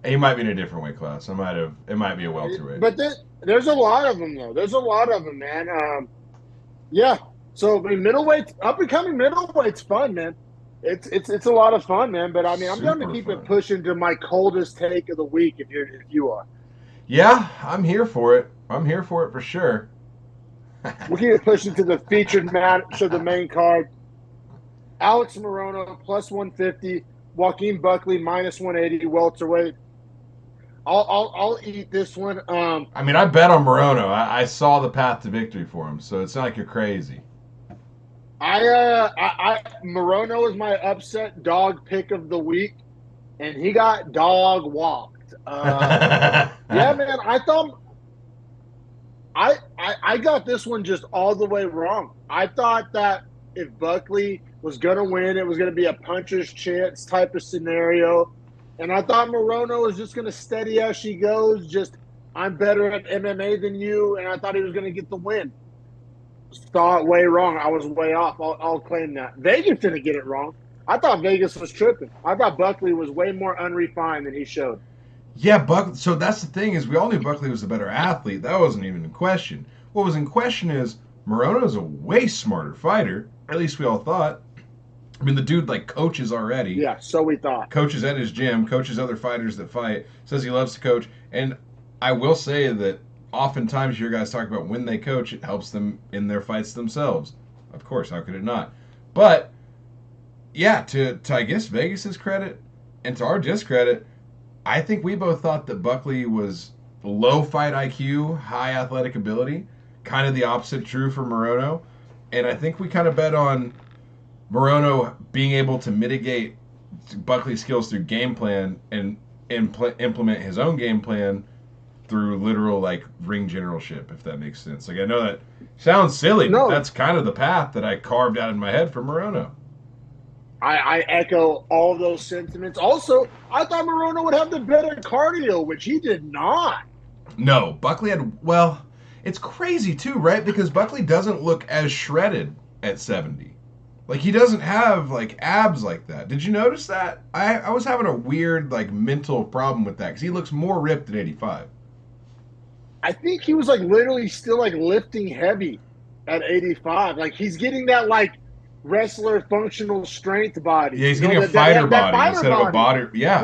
Speaker 2: He might be in a different weight class. It might be a welterweight.
Speaker 1: But there's a lot of them, though. There's a lot of them, man. Yeah. So middleweight, up and coming middleweight's fun, man. It's a lot of fun, man. But I mean, I'm going to keep it pushing to my coldest take of the week if you are.
Speaker 2: Yeah, I'm here for it. I'm here for it for sure.
Speaker 1: We'll keep it pushing to the featured match of the main card. Alex Morono plus 150, Joaquin Buckley minus 180 welterweight. I'll eat this one.
Speaker 2: I mean, I bet on Morono. I saw the path to victory for him, so it's not like you're crazy.
Speaker 1: Morono is my upset dog pick of the week, and he got dog walked. Yeah, man, I got this one just all the way wrong. I thought that if Buckley was going to win, it was going to be a puncher's chance type of scenario. And I thought Morono was just going to steady as she goes. Just, I'm better at MMA than you. And I thought he was going to get the win. Saw it way wrong. I was way off. I'll claim that. Vegas didn't get it wrong. I thought Vegas was tripping. I thought Buckley was way more unrefined than he showed.
Speaker 2: Yeah, So that's the thing is, we all knew Buckley was a better athlete. That wasn't even in question. What was in question is Morono's a way smarter fighter. Or at least we all thought. I mean, the dude like coaches already.
Speaker 1: Yeah, so we thought.
Speaker 2: Coaches at his gym, coaches other fighters that fight, says he loves to coach. And I will say that oftentimes your guys talk about when they coach, it helps them in their fights themselves. Of course, how could it not? But, yeah, to I guess Vegas's credit and to our discredit, I think we both thought that Buckley was low fight IQ, high athletic ability. Kind of the opposite true for Morono. And I think we kind of bet on Morono being able to mitigate Buckley's skills through game plan and implement his own game plan through literal like ring generalship, if that makes sense. Like I know that sounds silly, but that's kind of the path that I carved out in my head for Morono.
Speaker 1: I echo all those sentiments. Also, I thought Morono would have the better cardio, which he did not.
Speaker 2: No, Buckley had, well, it's crazy too, right? Because Buckley doesn't look as shredded at 70. Like, he doesn't have, like, abs like that. Did you notice that? I was having a weird, like, mental problem with that because he looks more ripped at 85.
Speaker 1: I think he was, like, literally still, like, lifting heavy at 85. Like, he's getting that, like, wrestler functional strength body.
Speaker 2: Yeah, he's getting a fighter body instead of a body. Yeah.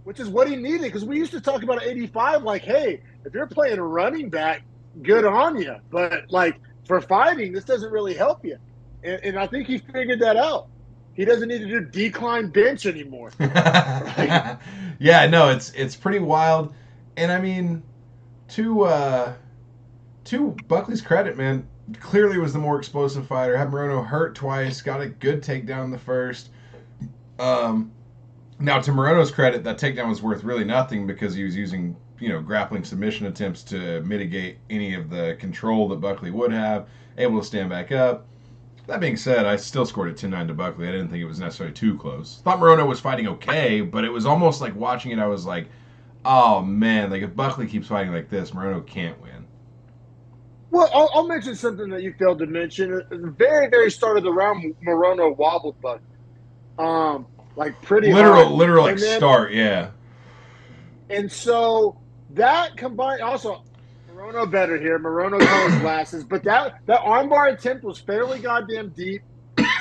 Speaker 1: Which is what he needed, because we used to talk about 85 like, hey, if you're playing a running back, good on you. But, like, for fighting, this doesn't really help you. And I think he figured that out. He doesn't need to do decline bench anymore.
Speaker 2: Right? Yeah, no, it's pretty wild. And, I mean, to Buckley's credit, man, clearly was the more explosive fighter. Had Morono hurt twice, got a good takedown in the first. Now, to Morono's credit, that takedown was worth really nothing because he was using, grappling submission attempts to mitigate any of the control that Buckley would have, able to stand back up. That being said, I still scored a 10-9 to Buckley. I didn't think it was necessarily too close. Thought Morono was fighting okay, but it was almost like watching it, I was like, oh, man, like if Buckley keeps fighting like this, Morono can't win.
Speaker 1: Well, I'll mention something that you failed to mention. At the very, very start of the round, Morono wobbled Buckley. Like pretty hard.
Speaker 2: Literal like start, yeah.
Speaker 1: And so that combined, also, Morono better here. Morono colors glasses, but that armbar attempt was fairly goddamn deep.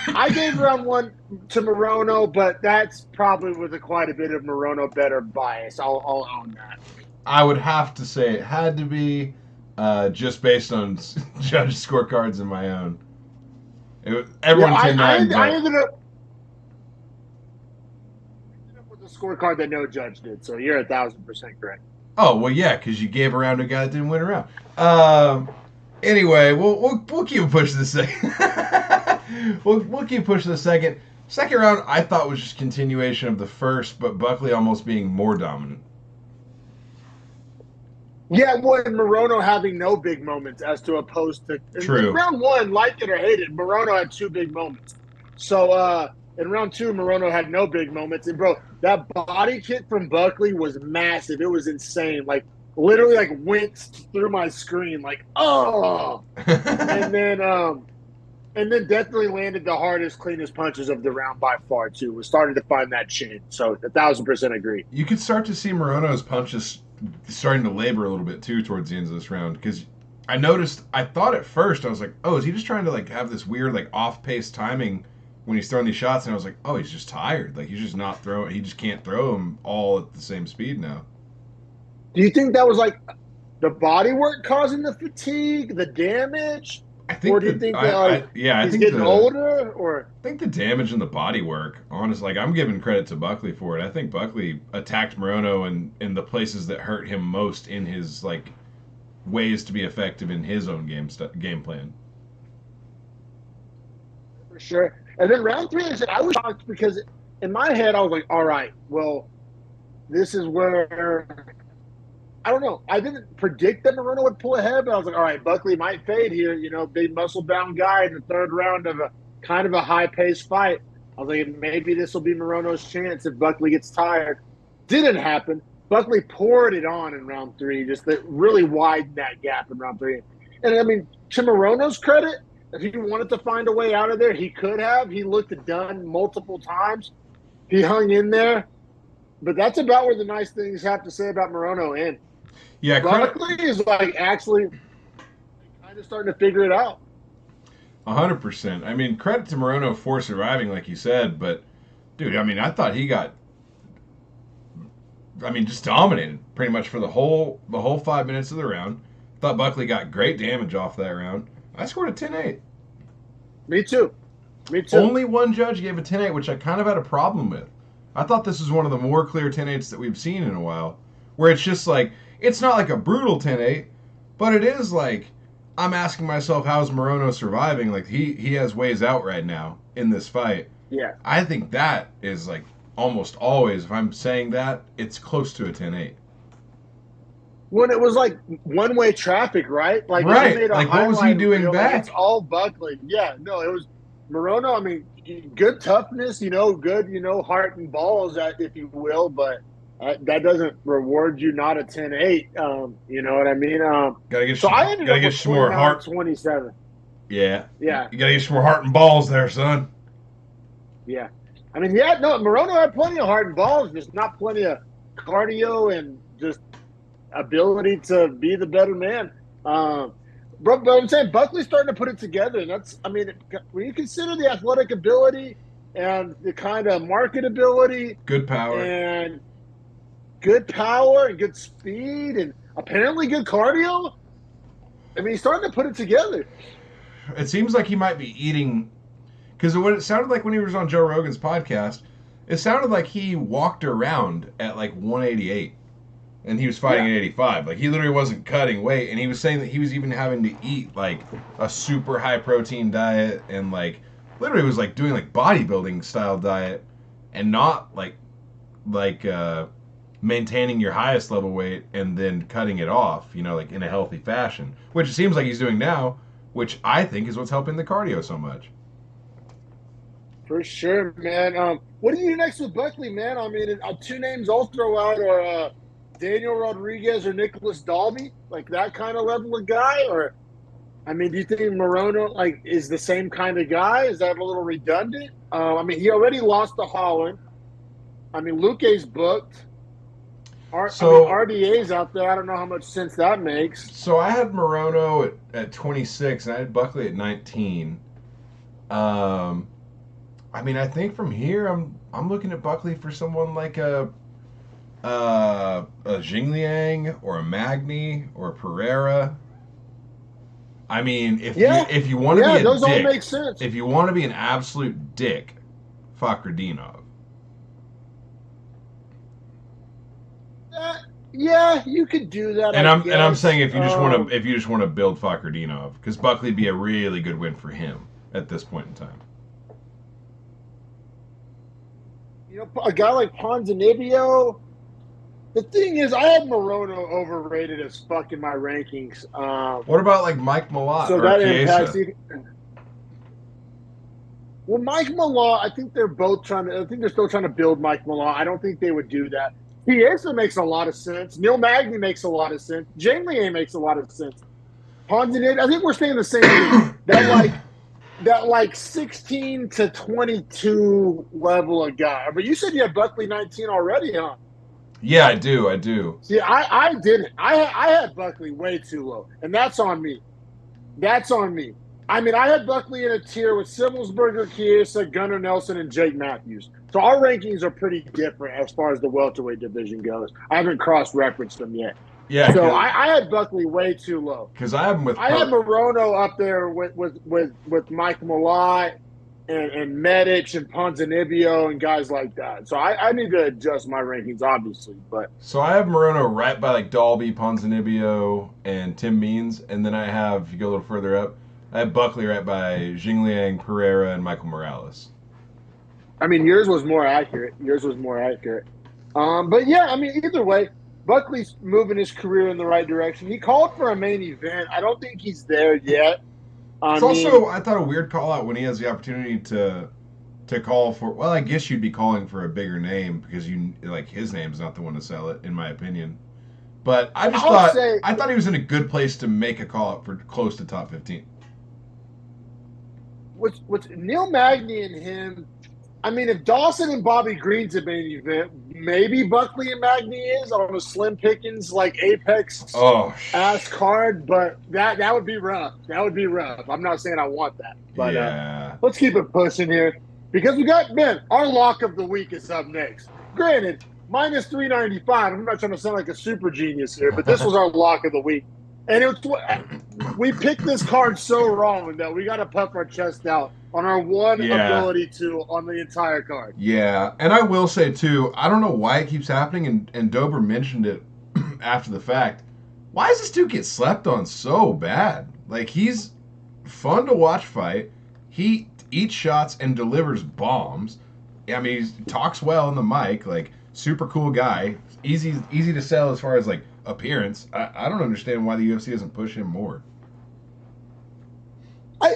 Speaker 1: I gave round one to Morono, but that's probably with quite a bit of Morono better bias. I'll own that.
Speaker 2: I would have to say it had to be just based on judge scorecards and my own. Everyone 10-9.
Speaker 1: I ended up with a scorecard that no judge did, so you're 1,000% correct.
Speaker 2: Oh, well, yeah, because you gave a round to a guy that didn't win a round. Anyway, we'll keep pushing the second. we'll keep pushing the second. Second round, I thought was just continuation of the first, but Buckley almost being more dominant.
Speaker 1: Yeah, well, and Morono having no big moments as to opposed to...
Speaker 2: True.
Speaker 1: In round one, like it or hate it, Morono had two big moments. So, in round two, Morono had no big moments. And, bro, that body kick from Buckley was massive. It was insane. Like, literally, like, went through my screen. Like, oh! and then definitely landed the hardest, cleanest punches of the round by far, too. Was starting to find that chin. So, 1,000% agree.
Speaker 2: You could start to see Morono's punches starting to labor a little bit, too, towards the end of this round. Because I thought at first, I was like, oh, is he just trying to, like, have this weird, like, off-pace timing when he's throwing these shots? And I was like, oh, he's just tired. Like, he's just not throwing. He just can't throw them all at the same speed now.
Speaker 1: Do you think that was, like, the body work causing the fatigue, the damage?
Speaker 2: I
Speaker 1: Or
Speaker 2: think
Speaker 1: do you think that
Speaker 2: I
Speaker 1: he's
Speaker 2: think
Speaker 1: getting older? Or
Speaker 2: I think the damage in the body work, honestly, like I'm giving credit to Buckley for it. I think Buckley attacked Morono in the places that hurt him most in his like ways to be effective in his own game plan.
Speaker 1: for sure. And then round three, I was shocked because in my head I was like, all right, well, this is where I don't know. I didn't predict that Morono would pull ahead, but I was like, all right, Buckley might fade here. You know, big muscle bound guy in the third round of a kind of a high paced fight. I was like, maybe this will be Morono's chance if Buckley gets tired. Didn't happen. Buckley poured it on in round three, just that really widened that gap in round three. And I mean, to Morono's credit, if he wanted to find a way out of there, he could have. He looked done multiple times. He hung in there. But that's about where the nice things have to say about Morono end.
Speaker 2: Yeah,
Speaker 1: Buckley is like actually kind of starting to figure it out.
Speaker 2: 100%. I mean, credit to Morono for surviving, like you said, but dude, I mean, I thought he got, I mean, just dominated pretty much for the whole 5 minutes of the round. Thought Buckley got great damage off that round. I scored a 10-8.
Speaker 1: Me too.
Speaker 2: Only one judge gave a 10-8, which I kind of had a problem with. I thought this was one of the more clear 10-8s that we've seen in a while, where it's just like, it's not like a brutal 10-8, but it is like, I'm asking myself, how's Morono surviving? Like, he has ways out right now in this fight.
Speaker 1: Yeah.
Speaker 2: I think that is like almost always, if I'm saying that, it's close to a 10-8.
Speaker 1: When it was like one-way traffic, right? Like,
Speaker 2: right. Like, what was he doing back?
Speaker 1: It's all Buckley. Yeah, no, it was Morono. I mean, good toughness, good, heart and balls, if you will, but that doesn't reward you not a 10-8. You know what I mean?
Speaker 2: Gotta get some more heart.
Speaker 1: 27.
Speaker 2: Yeah.
Speaker 1: Yeah.
Speaker 2: You gotta get some more heart and balls there, son.
Speaker 1: Yeah. I mean, Morono had plenty of heart and balls, just not plenty of cardio and just ability to be the better man. But I'm saying Buckley's starting to put it together. And that's, I mean, when you consider the athletic ability and the kind of marketability,
Speaker 2: good power
Speaker 1: and good speed and apparently good cardio, I mean, he's starting to put it together.
Speaker 2: It seems like he might be eating, because what it sounded like when he was on Joe Rogan's podcast, it sounded like he walked around at like 188. And he was fighting at 85. Like, he literally wasn't cutting weight. And he was saying that he was even having to eat, like, a super high-protein diet. And, like, literally was, like, doing, like, bodybuilding-style diet. And not, like, maintaining your highest level weight and then cutting it off, like, in a healthy fashion. Which it seems like he's doing now, which I think is what's helping the cardio so much.
Speaker 1: For sure, man. What do you do next with Buckley, man? I mean, two names I'll throw out are... Daniel Rodriguez or Nicholas Dalby, like that kind of level of guy? Or, I mean, do you think Morono, like, is the same kind of guy? Is that a little redundant? I mean, he already lost to Holland. I mean, Luque's booked. RDA's out there. I don't know how much sense that makes.
Speaker 2: So I had Morono at 26, and I had Buckley at 19. I mean, I think from here, I'm looking at Buckley for someone like a Jingliang or a Magny or a Pereira. I mean, if you want to be a
Speaker 1: those
Speaker 2: dick,
Speaker 1: all make sense.
Speaker 2: If you want to be an absolute dick, Fakhretdinov.
Speaker 1: Yeah, you could do that.
Speaker 2: And I'm saying if you just want to build Fakhretdinov, because Buckley'd be a really good win for him at this point in time.
Speaker 1: A guy like Ponzinibbio. The thing is, I had Morono overrated as fuck in my rankings.
Speaker 2: What about like Mike Malott
Speaker 1: so
Speaker 2: or
Speaker 1: that
Speaker 2: Chiesa?
Speaker 1: impacts. Well, Mike Malott, I think they're still trying to build Mike Malott. I don't think they would do that. Chiesa makes a lot of sense. Neil Magny makes a lot of sense. Jingliang makes a lot of sense. Ponzinibbio, I think we're staying the same thing. That 16 to 22 level of guy. But you said you had Buckley 19 already, huh?
Speaker 2: Yeah, I do.
Speaker 1: See, I didn't. I had Buckley way too low, and that's on me. I mean, I had Buckley in a tier with Simmelsberger, Chiesa, Gunnar Nelson, and Jake Matthews. So our rankings are pretty different as far as the welterweight division goes. I haven't cross-referenced them yet.
Speaker 2: Yeah,
Speaker 1: So I had Buckley way too low.
Speaker 2: because I have him with.
Speaker 1: I had Morono up there with Mike Malott and Medic and Ponzinibbio and guys like that. So I need to adjust my rankings, obviously. But
Speaker 2: So I have Morono right by like Dalby, Ponzinibbio, and Tim Means, and then I have, if you go a little further up, I have Buckley right by Jingliang, Pereira, and Michael Morales.
Speaker 1: I mean, yours was more accurate. But yeah, I mean, either way, Buckley's moving his career in the right direction. He called for a main event. I don't think he's there yet.
Speaker 2: It's also, I thought, a weird call out when he has the opportunity to call for. Well, I guess you'd be calling for a bigger name because his name's not the one to sell it, in my opinion. But I thought he was in a good place to make a call out for close to top 15.
Speaker 1: What's Neil Magny and him? I mean, if Dawson and Bobby Green's a main event, maybe Buckley and Magny is on a Slim Pickens like Apex ass card, but that would be rough. That would be rough. I'm not saying I want that, but let's keep it pushing here because we got our lock of the week is up next. Granted, minus 395. I'm not trying to sound like a super genius here, but this was our lock of the week, and we picked this card so wrong that we got to puff our chest out on our ability to on the entire card.
Speaker 2: Yeah, and I will say, too, I don't know why it keeps happening, and Dober mentioned it after the fact. Why does this dude get slept on so bad? Like, he's fun to watch fight. He eats shots and delivers bombs. I mean, he talks well in the mic. Like, super cool guy. Easy to sell as far as, like, appearance. I don't understand why the UFC doesn't push him more.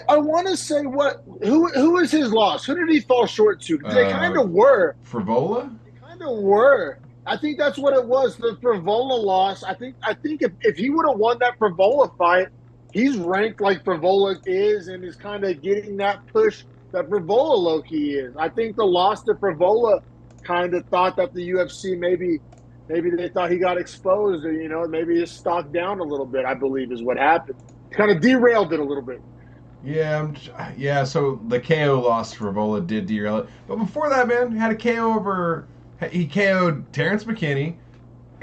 Speaker 1: I want to say who is his loss? Who did he fall short to? They kind of were.
Speaker 2: Frivola?
Speaker 1: They kind of were. I think that's what it was. The Frivola loss. I think if he would have won that Frivola fight, he's ranked like Frivola is and is kind of getting that push that Frivola low-key is. I think the loss to Frivola kind of thought that the UFC maybe they thought he got exposed or, maybe his stock down a little bit, I believe is what happened. Kind of derailed it a little bit.
Speaker 2: Yeah, so the KO loss for Frivola did derail it. But before that, man, he had a KO he KO'd Terrence McKinney,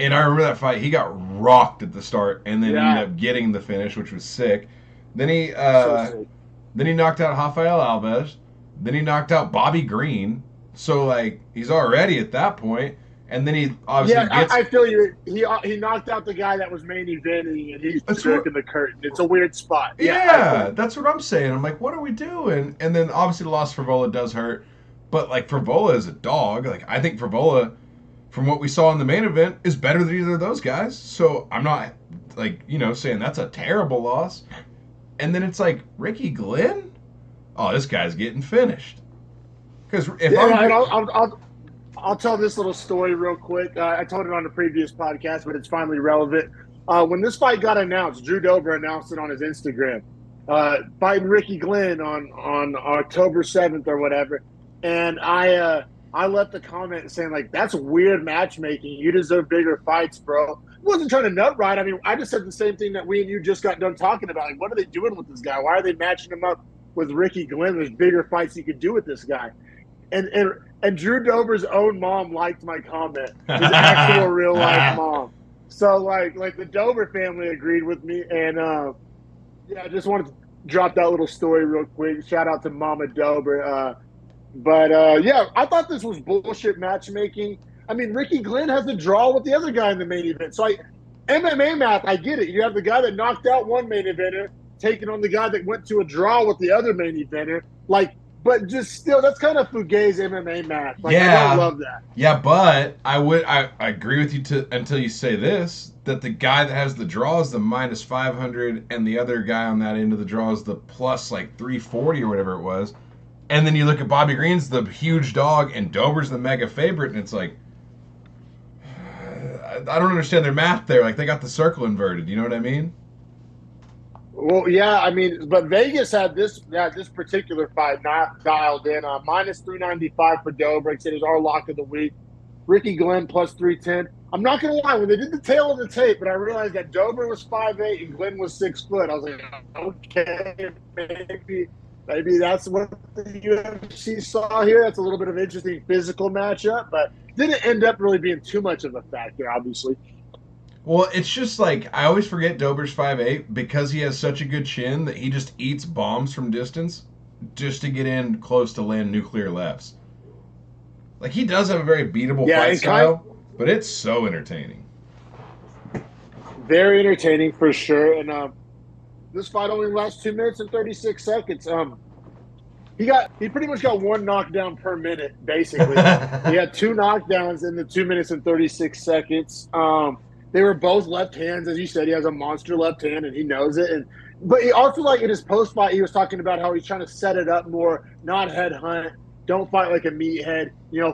Speaker 2: and I remember that fight. He got rocked at the start, and then ended up getting the finish, which was sick. Then he knocked out Rafael Alves. Then he knocked out Bobby Green. So, like, he's already at that point. And then he obviously
Speaker 1: I feel you. He knocked out the guy that was main eventing, and he's jerking the curtain. It's a weird spot.
Speaker 2: Yeah, that's what I'm saying. I'm like, what are we doing? And then obviously the loss for Frivola does hurt, but like Frivola is a dog. Like I think Frivola, from what we saw in the main event, is better than either of those guys. So I'm not like saying that's a terrible loss. And then it's like Ricky Glenn. Oh, this guy's getting finished. Because
Speaker 1: I'll tell this little story real quick. I told it on the previous podcast, but it's finally relevant. When this fight got announced, Drew Dober announced it on his Instagram. Fighting Ricky Glenn on October 7th or whatever. And I left a comment saying, like, that's weird matchmaking. You deserve bigger fights, bro. I wasn't trying to nut right. I mean, I just said the same thing that we and you just got done talking about. Like, what are they doing with this guy? Why are they matching him up with Ricky Glenn? There's bigger fights you could do with this guy. And Drew Dober's own mom liked my comment. His actual real life mom. So like the Dober family agreed with me, and I just wanted to drop that little story real quick. Shout out to Mama Dober. I thought this was bullshit matchmaking. I mean, Ricky Glenn has a draw with the other guy in the main event. So MMA math, I get it. You have the guy that knocked out one main eventer taking on the guy that went to a draw with the other main eventer. But just still, that's kind of fugazi MMA math. I don't love that.
Speaker 2: Yeah, but I agree with you until you say this, that the guy that has the draw is the minus 500, and the other guy on that end of the draw is the plus like 340 or whatever it was. And then you look at Bobby Green's the huge dog, and Dober's the mega favorite, and it's like, I don't understand their math there. Like, they got the circle inverted. You know what I mean?
Speaker 1: Well, yeah, I mean, but Vegas had this particular fight not dialed in. Minus 395 for Dober. It said it was our lock of the week. Ricky Glenn plus 310. I'm not going to lie. When they did the tail of the tape, but I realized that Dober was 5'8" and Glenn was 6 foot, I was like, okay, maybe that's what the UFC saw here. That's a little bit of an interesting physical matchup, but didn't end up really being too much of a factor, obviously.
Speaker 2: Well, it's just like I always forget Dober's 5'8" because he has such a good chin that he just eats bombs from distance just to get in close to land nuclear lefts. Like he does have a very beatable
Speaker 1: Yeah,
Speaker 2: fight
Speaker 1: and kind
Speaker 2: style, but it's so entertaining.
Speaker 1: very entertaining for sure. And this fight only lasts 2 minutes and 36 seconds. He pretty much got one knockdown per minute, basically. He had 2 knockdowns in the 2 minutes and 36 seconds. They were both left hands, as you said. He has a monster left hand, and he knows it. But he also, like in his post fight, he was talking about how he's trying to set it up more, not headhunt. Don't fight like a meathead.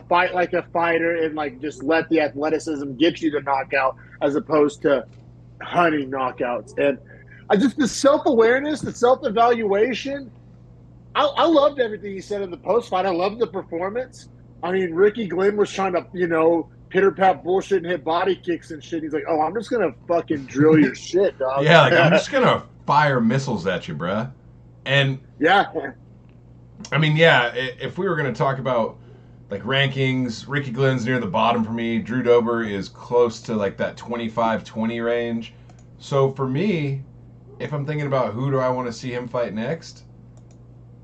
Speaker 1: Fight like a fighter, and like just let the athleticism get you the knockout, as opposed to hunting knockouts. And the self awareness, the self evaluation. I loved everything he said in the post fight. I loved the performance. I mean, Ricky Glenn was trying to, pitter pat bullshit and hit body kicks and shit. He's like, "Oh, I'm just gonna fucking drill your shit, dog."
Speaker 2: Yeah, like I'm just gonna fire missiles at you, bruh. And
Speaker 1: yeah,
Speaker 2: I mean, yeah, if we were gonna talk about like rankings, Ricky Glenn's near the bottom for me. Drew Dober is close to like that 25-20 range. So for me, if I'm thinking about who do I want to see him fight next,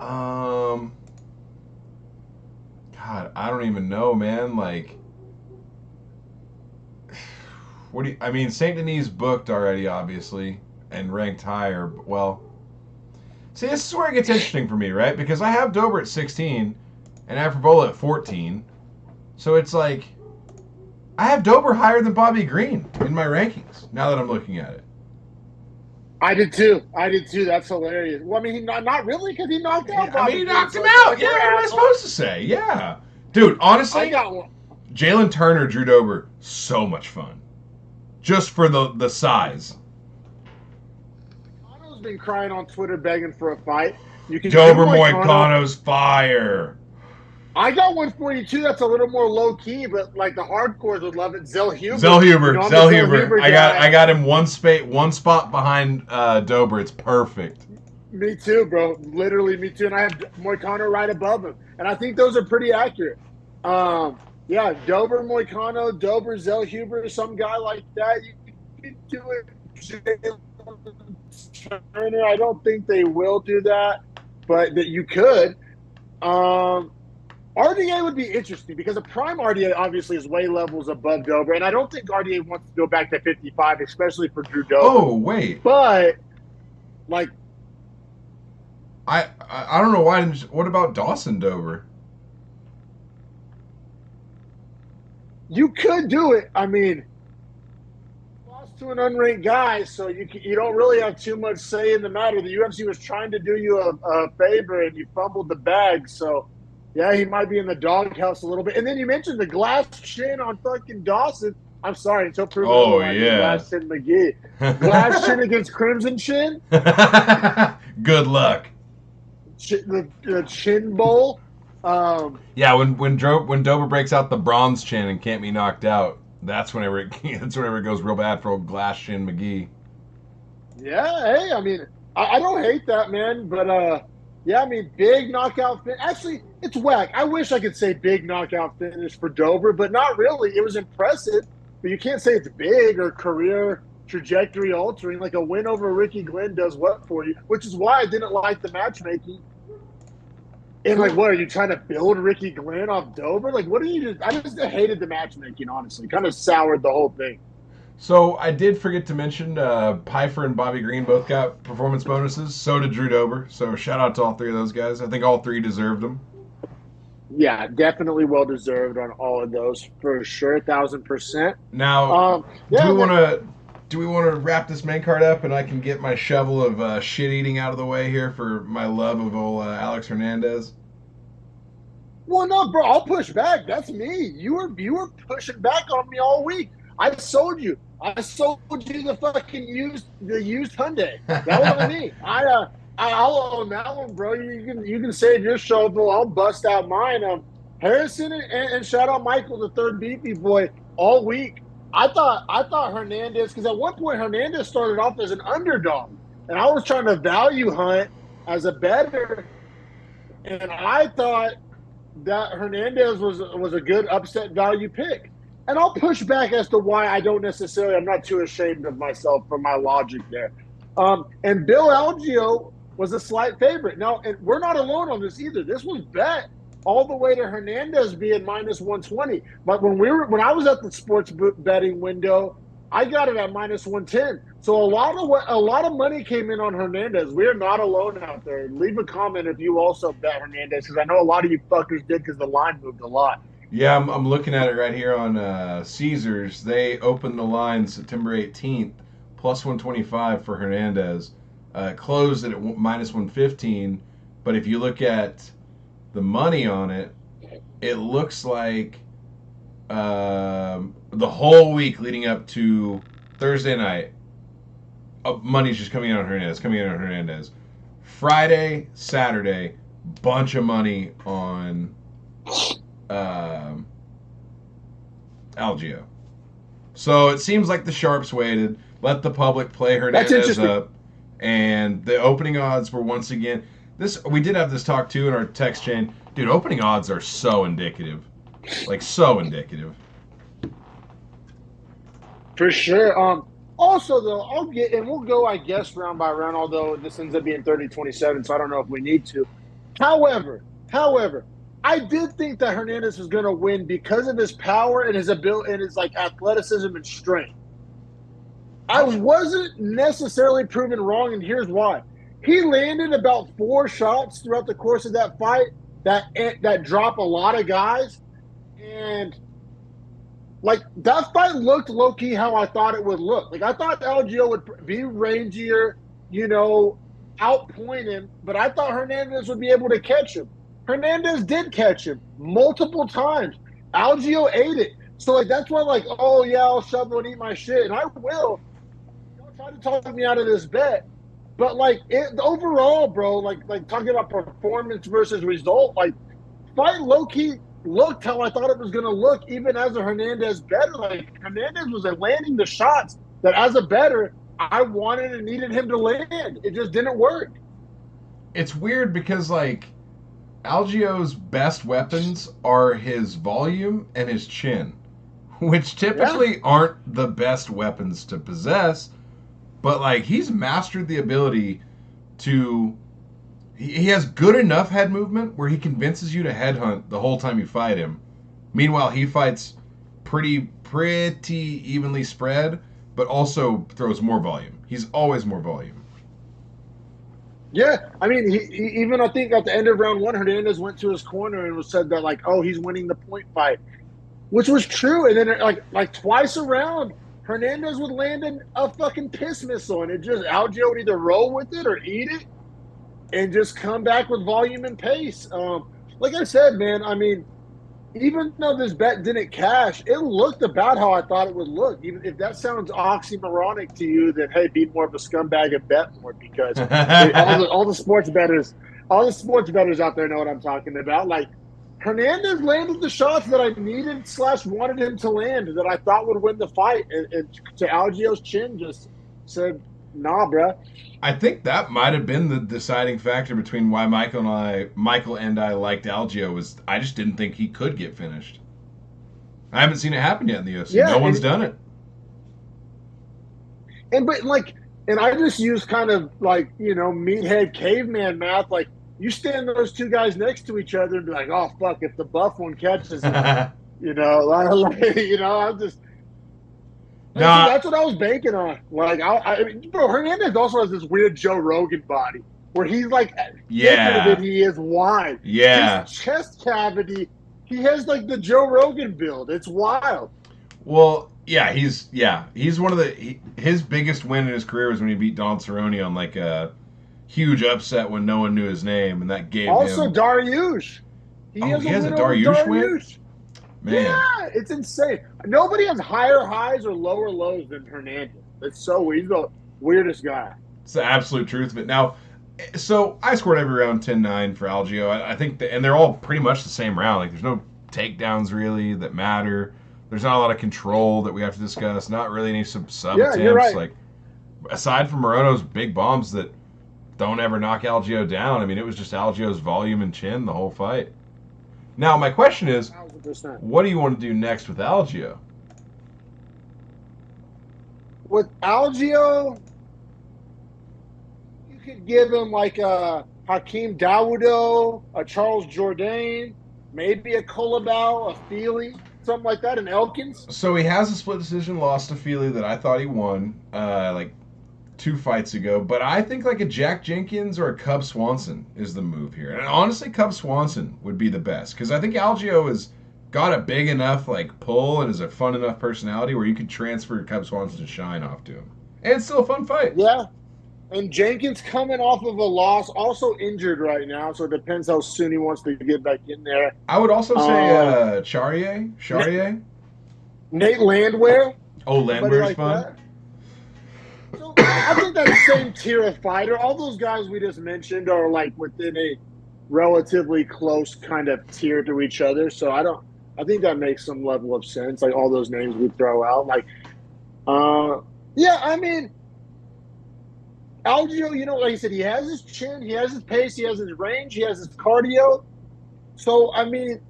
Speaker 2: God, I don't even know, man. Like, Saint Denis booked already, obviously, and ranked higher. Well, see, this is where it gets interesting for me, right? Because I have Dober at 16 and Afrobola at 14. So it's like, I have Dober higher than Bobby Green in my rankings, now that I'm looking at it.
Speaker 1: I did too. That's hilarious. Well, I mean, not really, because he knocked out Bobby.
Speaker 2: He knocked him out. Yeah, what am I supposed to say? Yeah. Dude, honestly,
Speaker 1: I got one.
Speaker 2: Jalen Turner, Drew Dober, so much fun. Just for the size.
Speaker 1: Moicano's been crying on Twitter begging for a fight.
Speaker 2: Dober Moicano's fire.
Speaker 1: I got one for you too. That's a little more low key, but like the hardcores would love it. Zell Huber.
Speaker 2: I got him one spot behind Dober. It's perfect.
Speaker 1: Me too, bro. Literally, me too. And I have Moicano right above him, and I think those are pretty accurate. Yeah, Dober Moicano, Dober Zell Huber, some guy like that. You can do it. Turner, I don't think they will do that, but that you could. RDA would be interesting because a prime RDA obviously is way levels above Dober, and I don't think RDA wants to go back to 55, especially for Drew Dober.
Speaker 2: Oh, wait.
Speaker 1: But, like...
Speaker 2: I don't know why. What about Dawson Dober?
Speaker 1: You could do it. I mean, lost to an unranked guy, so you don't really have too much say in the matter. The UFC was trying to do you a favor, and you fumbled the bag, so... Yeah, he might be in the doghouse a little bit. And then you mentioned the glass chin on fucking Dawson. I'm sorry, until proven otherwise.
Speaker 2: Yeah.
Speaker 1: Glass chin McGee. Glass chin against Crimson Chin.
Speaker 2: Good luck.
Speaker 1: The chin bowl.
Speaker 2: Yeah, when Dober breaks out the bronze chin and can't be knocked out, that's whenever it goes real bad for old Glass Chin McGee.
Speaker 1: Yeah, hey, I mean, I don't hate that, man, but yeah, I mean, big knockout finish. Actually, it's whack. I wish I could say big knockout finish for Dober, but not really. It was impressive, but you can't say it's big or career trajectory altering. Like a win over Ricky Glenn does what for you? Which is why I didn't like the matchmaking. And like, what are you trying to build Ricky Glenn off Dober? Like, what are you just? I just hated the matchmaking. Honestly, kind of soured the whole thing.
Speaker 2: So I did forget to mention Pyfer and Bobby Green both got performance bonuses. So did Drew Dober. So shout out to all three of those guys. I think all three deserved them.
Speaker 1: Yeah, definitely well deserved on all of those for sure, 1,000%.
Speaker 2: Now, do we want to wrap this main card up and I can get my shovel of shit eating out of the way here for my love of old Alex Hernandez?
Speaker 1: Well, no, bro, I'll push back. That's me. You were pushing back on me all week. I sold you the fucking used Hyundai. That wasn't me. I'll own that one, bro. You can save your shovel. I'll bust out mine. Harrison and shout out Michael, the third Beefy boy, all week. I thought Hernandez, because at one point Hernandez started off as an underdog, and I was trying to value hunt as a bettor, and I thought that Hernandez was a good upset value pick. and I'll push back as to why I don't necessarily. I'm not too ashamed of myself for my logic there. And Bill Algeo was a slight favorite. Now, and we're not alone on this either. This was bet all the way to Hernandez being minus 120. But when I was at the sports betting window, I got it at minus 110. So a lot of money came in on Hernandez. We are not alone out there. Leave a comment if you also bet Hernandez, because I know a lot of you fuckers did because the line moved a lot.
Speaker 2: Yeah, I'm looking at it right here on Caesars. They opened the line September 18th, plus 125 for Hernandez. Closed it at minus 115. But if you look at the money on it, it looks like the whole week leading up to Thursday night, money's just coming in on Hernandez. Friday, Saturday, bunch of money on Algeo. So it seems like the sharps waited, let the public play Hernandez up, and the opening odds were once again. We did have this talk too in our text chain. Dude, opening odds are so indicative. Like, so indicative.
Speaker 1: For sure. Also, though, we'll go, I guess, round by round, although this ends up being 30-27, so I don't know if we need to. However, I did think that Hernandez was going to win because of his power and his ability and his athleticism and strength. I wasn't necessarily proven wrong, and here's why. He landed about 4 shots throughout the course of that fight that drop a lot of guys, and that fight looked low key how I thought it would look. I thought Algeo would be rangier, outpoint him, but I thought Hernandez would be able to catch him. Hernandez did catch him multiple times. Algeo ate it. So that's why oh yeah, I'll shovel and eat my shit, and I will. Don't try to talk me out of this bet. But overall, bro, talking about performance versus result, fight low key looked how I thought it was gonna look, even as a Hernandez better. Hernandez was landing the shots that as a better I wanted and needed him to land. It just didn't work.
Speaker 2: It's weird because Algeo's best weapons are his volume and his chin, which typically aren't the best weapons to possess. But he's mastered the ability to. He has good enough head movement where he convinces you to headhunt the whole time you fight him. Meanwhile, he fights pretty evenly spread, but also throws more volume. He's always more volume.
Speaker 1: Yeah, I mean, he even I think at the end of round 1, Hernandez went to his corner and said that oh, he's winning the point fight, which was true. And then twice around, Hernandez would land a fucking piss missile, and Algeo would either roll with it or eat it, and just come back with volume and pace. Like I said, man, I mean, even though this bet didn't cash, it looked about how I thought it would look. Even if that sounds oxymoronic to you, then hey, be more of a scumbag and bet more, because all the sports bettors out there know what I'm talking about. Hernandez landed the shots that I needed / wanted him to land, that I thought would win the fight, and to Algeo's chin just said, nah, bruh.
Speaker 2: I think that might have been the deciding factor between why Michael and I liked Algeo, was I just didn't think he could get finished. I haven't seen it happen yet in the UFC. Yeah, no one's done it.
Speaker 1: And I just use kind of meathead caveman math. You stand those two guys next to each other and be like, oh fuck, if the buff one catches him, I'm just. That's what I was banking on. Bro, Hernandez also has this weird Joe Rogan body where he's thicker than he is wide.
Speaker 2: Yeah.
Speaker 1: His chest cavity, he has the Joe Rogan build. It's wild.
Speaker 2: Well, yeah, he's one of his biggest win in his career was when he beat Don Cerrone on a huge upset when no one knew his name, and that gave
Speaker 1: also
Speaker 2: him.
Speaker 1: Dariush. He
Speaker 2: has a Dariush win? Man.
Speaker 1: Yeah, it's insane. Nobody has higher highs or lower lows than Hernandez. It's so weird. He's the weirdest guy.
Speaker 2: It's the absolute truth of it. Now, so I scored every round 10-9 for Algeo. I think, and they're all pretty much the same round. There's no takedowns really that matter. There's not a lot of control that we have to discuss. Not really any sub attempts.
Speaker 1: You're right.
Speaker 2: Aside from Morono's big bombs that don't ever knock Algeo down, I mean, it was just Algeo's volume and chin the whole fight. Now, my question is, 1,000%. What do you want to do next with Algeo?
Speaker 1: with Algio, you could give him like a Hakeem Dawood, a Charles Jourdain, maybe a Colabau, a Feely, something like that, an Elkins.
Speaker 2: So he has a split decision loss to Feely that I thought he won, like 2 fights ago. But I think like a Jack Jenkins or a Cub Swanson is the move here. And honestly, Cub Swanson would be the best because I think Algio has got a big enough like pull and is a fun enough personality where you could transfer Cub Swanson to shine off to him. And it's still a fun fight.
Speaker 1: Yeah. And Jenkins coming off of a loss, also injured right now, so it depends how soon he wants to get back in there.
Speaker 2: I would also say Charrier.
Speaker 1: Nate Landwehr.
Speaker 2: Oh, Landwehr's
Speaker 1: like
Speaker 2: fun.
Speaker 1: That. So I think that same tier of fighter, all those guys we just mentioned are like within a relatively close kind of tier to each other. So I think that makes some level of sense. Like all those names we throw out. Like, yeah, I mean, Algio, like I said, he has his chin, he has his pace, he has his range, he has his cardio. So, I mean,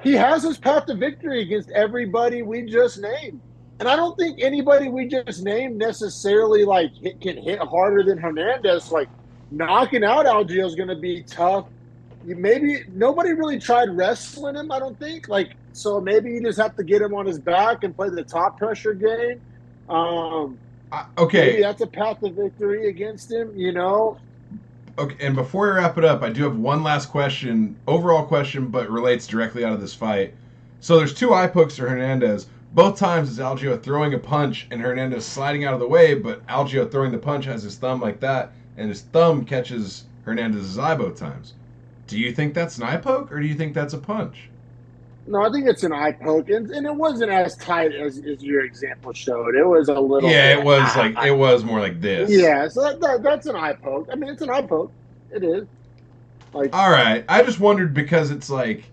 Speaker 1: he has his path to victory against everybody we just named. And I don't think anybody we just named necessarily, like, can hit harder than Hernandez. Like, knocking out Algio is going to be tough. Maybe nobody really tried wrestling him, I don't think. Like, so maybe you just have to get him on his back and play the top pressure game.
Speaker 2: Okay.
Speaker 1: Maybe that's a path to victory against him,
Speaker 2: Okay, and before we wrap it up, I do have one last question, overall question, but relates directly out of this fight. So there's 2 eye pokes to Hernandez. Both times is Algio throwing a punch and Hernandez sliding out of the way, but Algio throwing the punch has his thumb like that, and his thumb catches Hernandez's eye both times. Do you think that's an eye poke, or do you think that's a punch?
Speaker 1: No, I think it's an eye poke, and it wasn't as tight as your example showed. It was a little.
Speaker 2: Yeah, it was more like this.
Speaker 1: Yeah, so that's an eye poke. I mean, it's an eye poke. It is. Like,
Speaker 2: all right, I just wondered because it's like,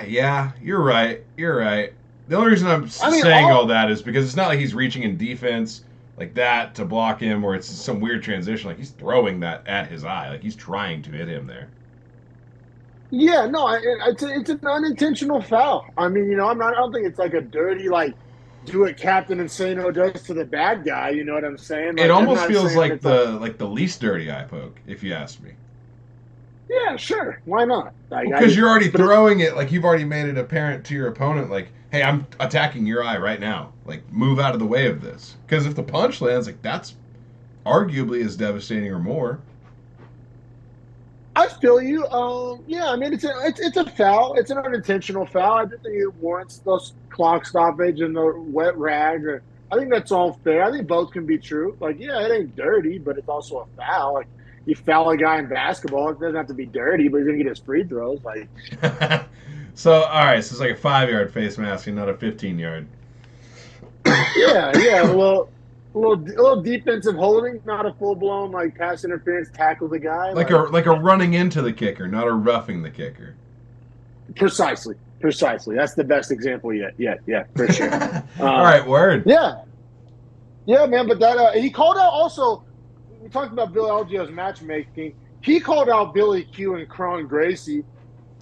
Speaker 2: yeah, you're right. The only reason I'm saying all that is because it's not like he's reaching in defense like that to block him, or it's some weird transition. Like he's throwing that at his eye, like he's trying to hit him there.
Speaker 1: Yeah, no, it's an unintentional foul. I mean, I don't think it's like a dirty, like, do what Captain Insano does to the bad guy. You know what I'm saying? Like,
Speaker 2: it almost feels like the least dirty eye poke, if you ask me.
Speaker 1: Yeah, sure. Why not?
Speaker 2: Because you're already throwing it, like you've already made it apparent to your opponent, like, hey, I'm attacking your eye right now. Like, move out of the way of this. Because if the punch lands, like, that's arguably as devastating or more.
Speaker 1: I feel you. Yeah, I mean, it's a foul. It's an unintentional foul. I think it warrants those clock stoppage and the wet rag. I think that's all fair. I think both can be true. Like, yeah, it ain't dirty, but it's also a foul. Like, you foul a guy in basketball, it doesn't have to be dirty, but he's gonna get his free throws. Like,
Speaker 2: so all right, so it's like a 5-yard face mask and not a 15-yard.
Speaker 1: Yeah. A little defensive holding, not a full blown like pass interference tackle the guy.
Speaker 2: Like a running into the kicker, not a roughing the kicker.
Speaker 1: Precisely. That's the best example yet. Yeah, for sure.
Speaker 2: All right, word.
Speaker 1: Yeah, man. But that he called out also. We talked about Bill Algio's matchmaking. He called out Billy Q and Cron Gracie.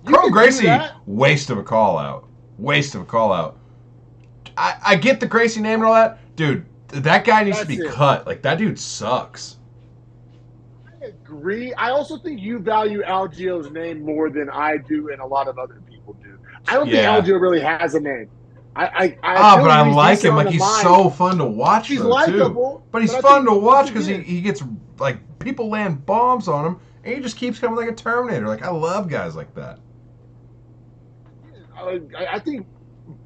Speaker 2: Cron Gracie, waste of a call out. I get the Gracie name and all that, dude. That guy needs to be cut. Like, that dude sucks.
Speaker 1: I agree. I also think you value Algio's name more than I do and a lot of other people do. I don't think Algio really has a name. But
Speaker 2: I like him. Like, he's so fun to watch,
Speaker 1: he's likable,
Speaker 2: too. But he's fun to watch because he gets, like, people land bombs on him, and he just keeps coming like a Terminator. Like, I love guys like that.
Speaker 1: I think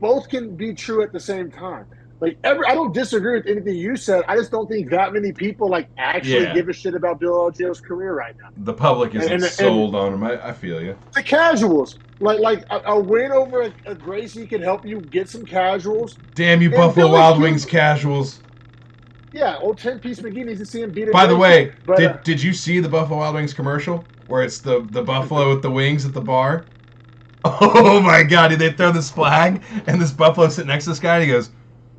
Speaker 1: both can be true at the same time. Like, I don't disagree with anything you said. I just don't think that many people like actually give a shit about Bill Algio's career right now.
Speaker 2: The public isn't sold on him. I feel you.
Speaker 1: The casuals, like a win over a Gracie can help you get some casuals.
Speaker 2: Damn you, Buffalo Wild Wings casuals.
Speaker 1: Yeah, old 10-piece McGee needs to see him beat it.
Speaker 2: By the way, did you see the Buffalo Wild Wings commercial where it's the buffalo with the wings at the bar? Oh my God! Did they throw this flag and this buffalo sitting next to this guy and he goes,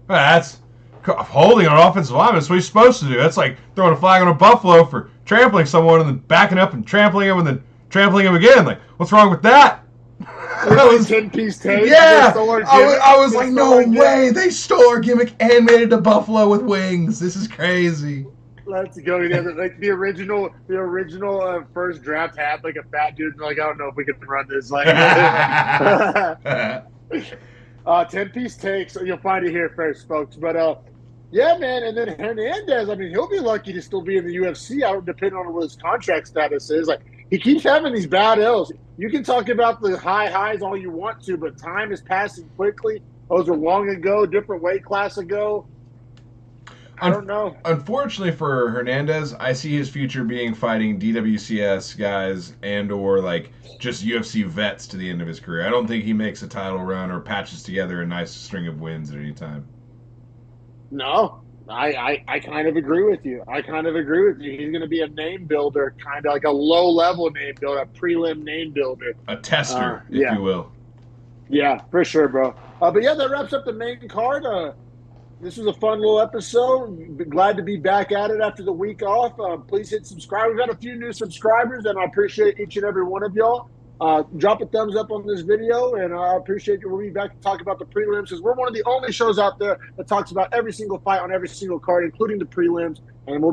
Speaker 2: that's holding an offensive lineman. That's what he's supposed to do. That's like throwing a flag on a buffalo for trampling someone and then backing up and trampling him and then trampling him again. Like, what's wrong with that? I was
Speaker 1: 10-piece tape.
Speaker 2: Yeah,
Speaker 1: I
Speaker 2: I was like, no way, they stole our gimmick and made it to Buffalo with wings. This is crazy.
Speaker 1: Let's go. Yeah, like the original first draft had like a fat dude. Like, I don't know if we can run this. Like, 10-piece takes. You'll find it here first, folks. But yeah, man. And then Hernandez. I mean, he'll be lucky to still be in the UFC. Depending on what his contract status is. Like, he keeps having these bad L's. You can talk about the highs all you want to, but time is passing quickly. Those were long ago, different weight class ago. I don't know.
Speaker 2: Unfortunately for Hernandez, I see his future being fighting DWCS guys and or like just UFC vets to the end of his career. I don't think he makes a title run or patches together a nice string of wins at any time.
Speaker 1: No, I kind of agree with you. He's going to be a name builder, kind of like a low-level name builder, a prelim name builder.
Speaker 2: A tester, if you will.
Speaker 1: Yeah, for sure, bro. But yeah, that wraps up the main card. This was a fun little episode. Glad to be back at it after the week off. Please hit subscribe. We've got a few new subscribers, and I appreciate each and every one of y'all. Drop a thumbs up on this video, and I appreciate you. We'll be back to talk about the prelims because we're one of the only shows out there that talks about every single fight on every single card, including the prelims. And we'll be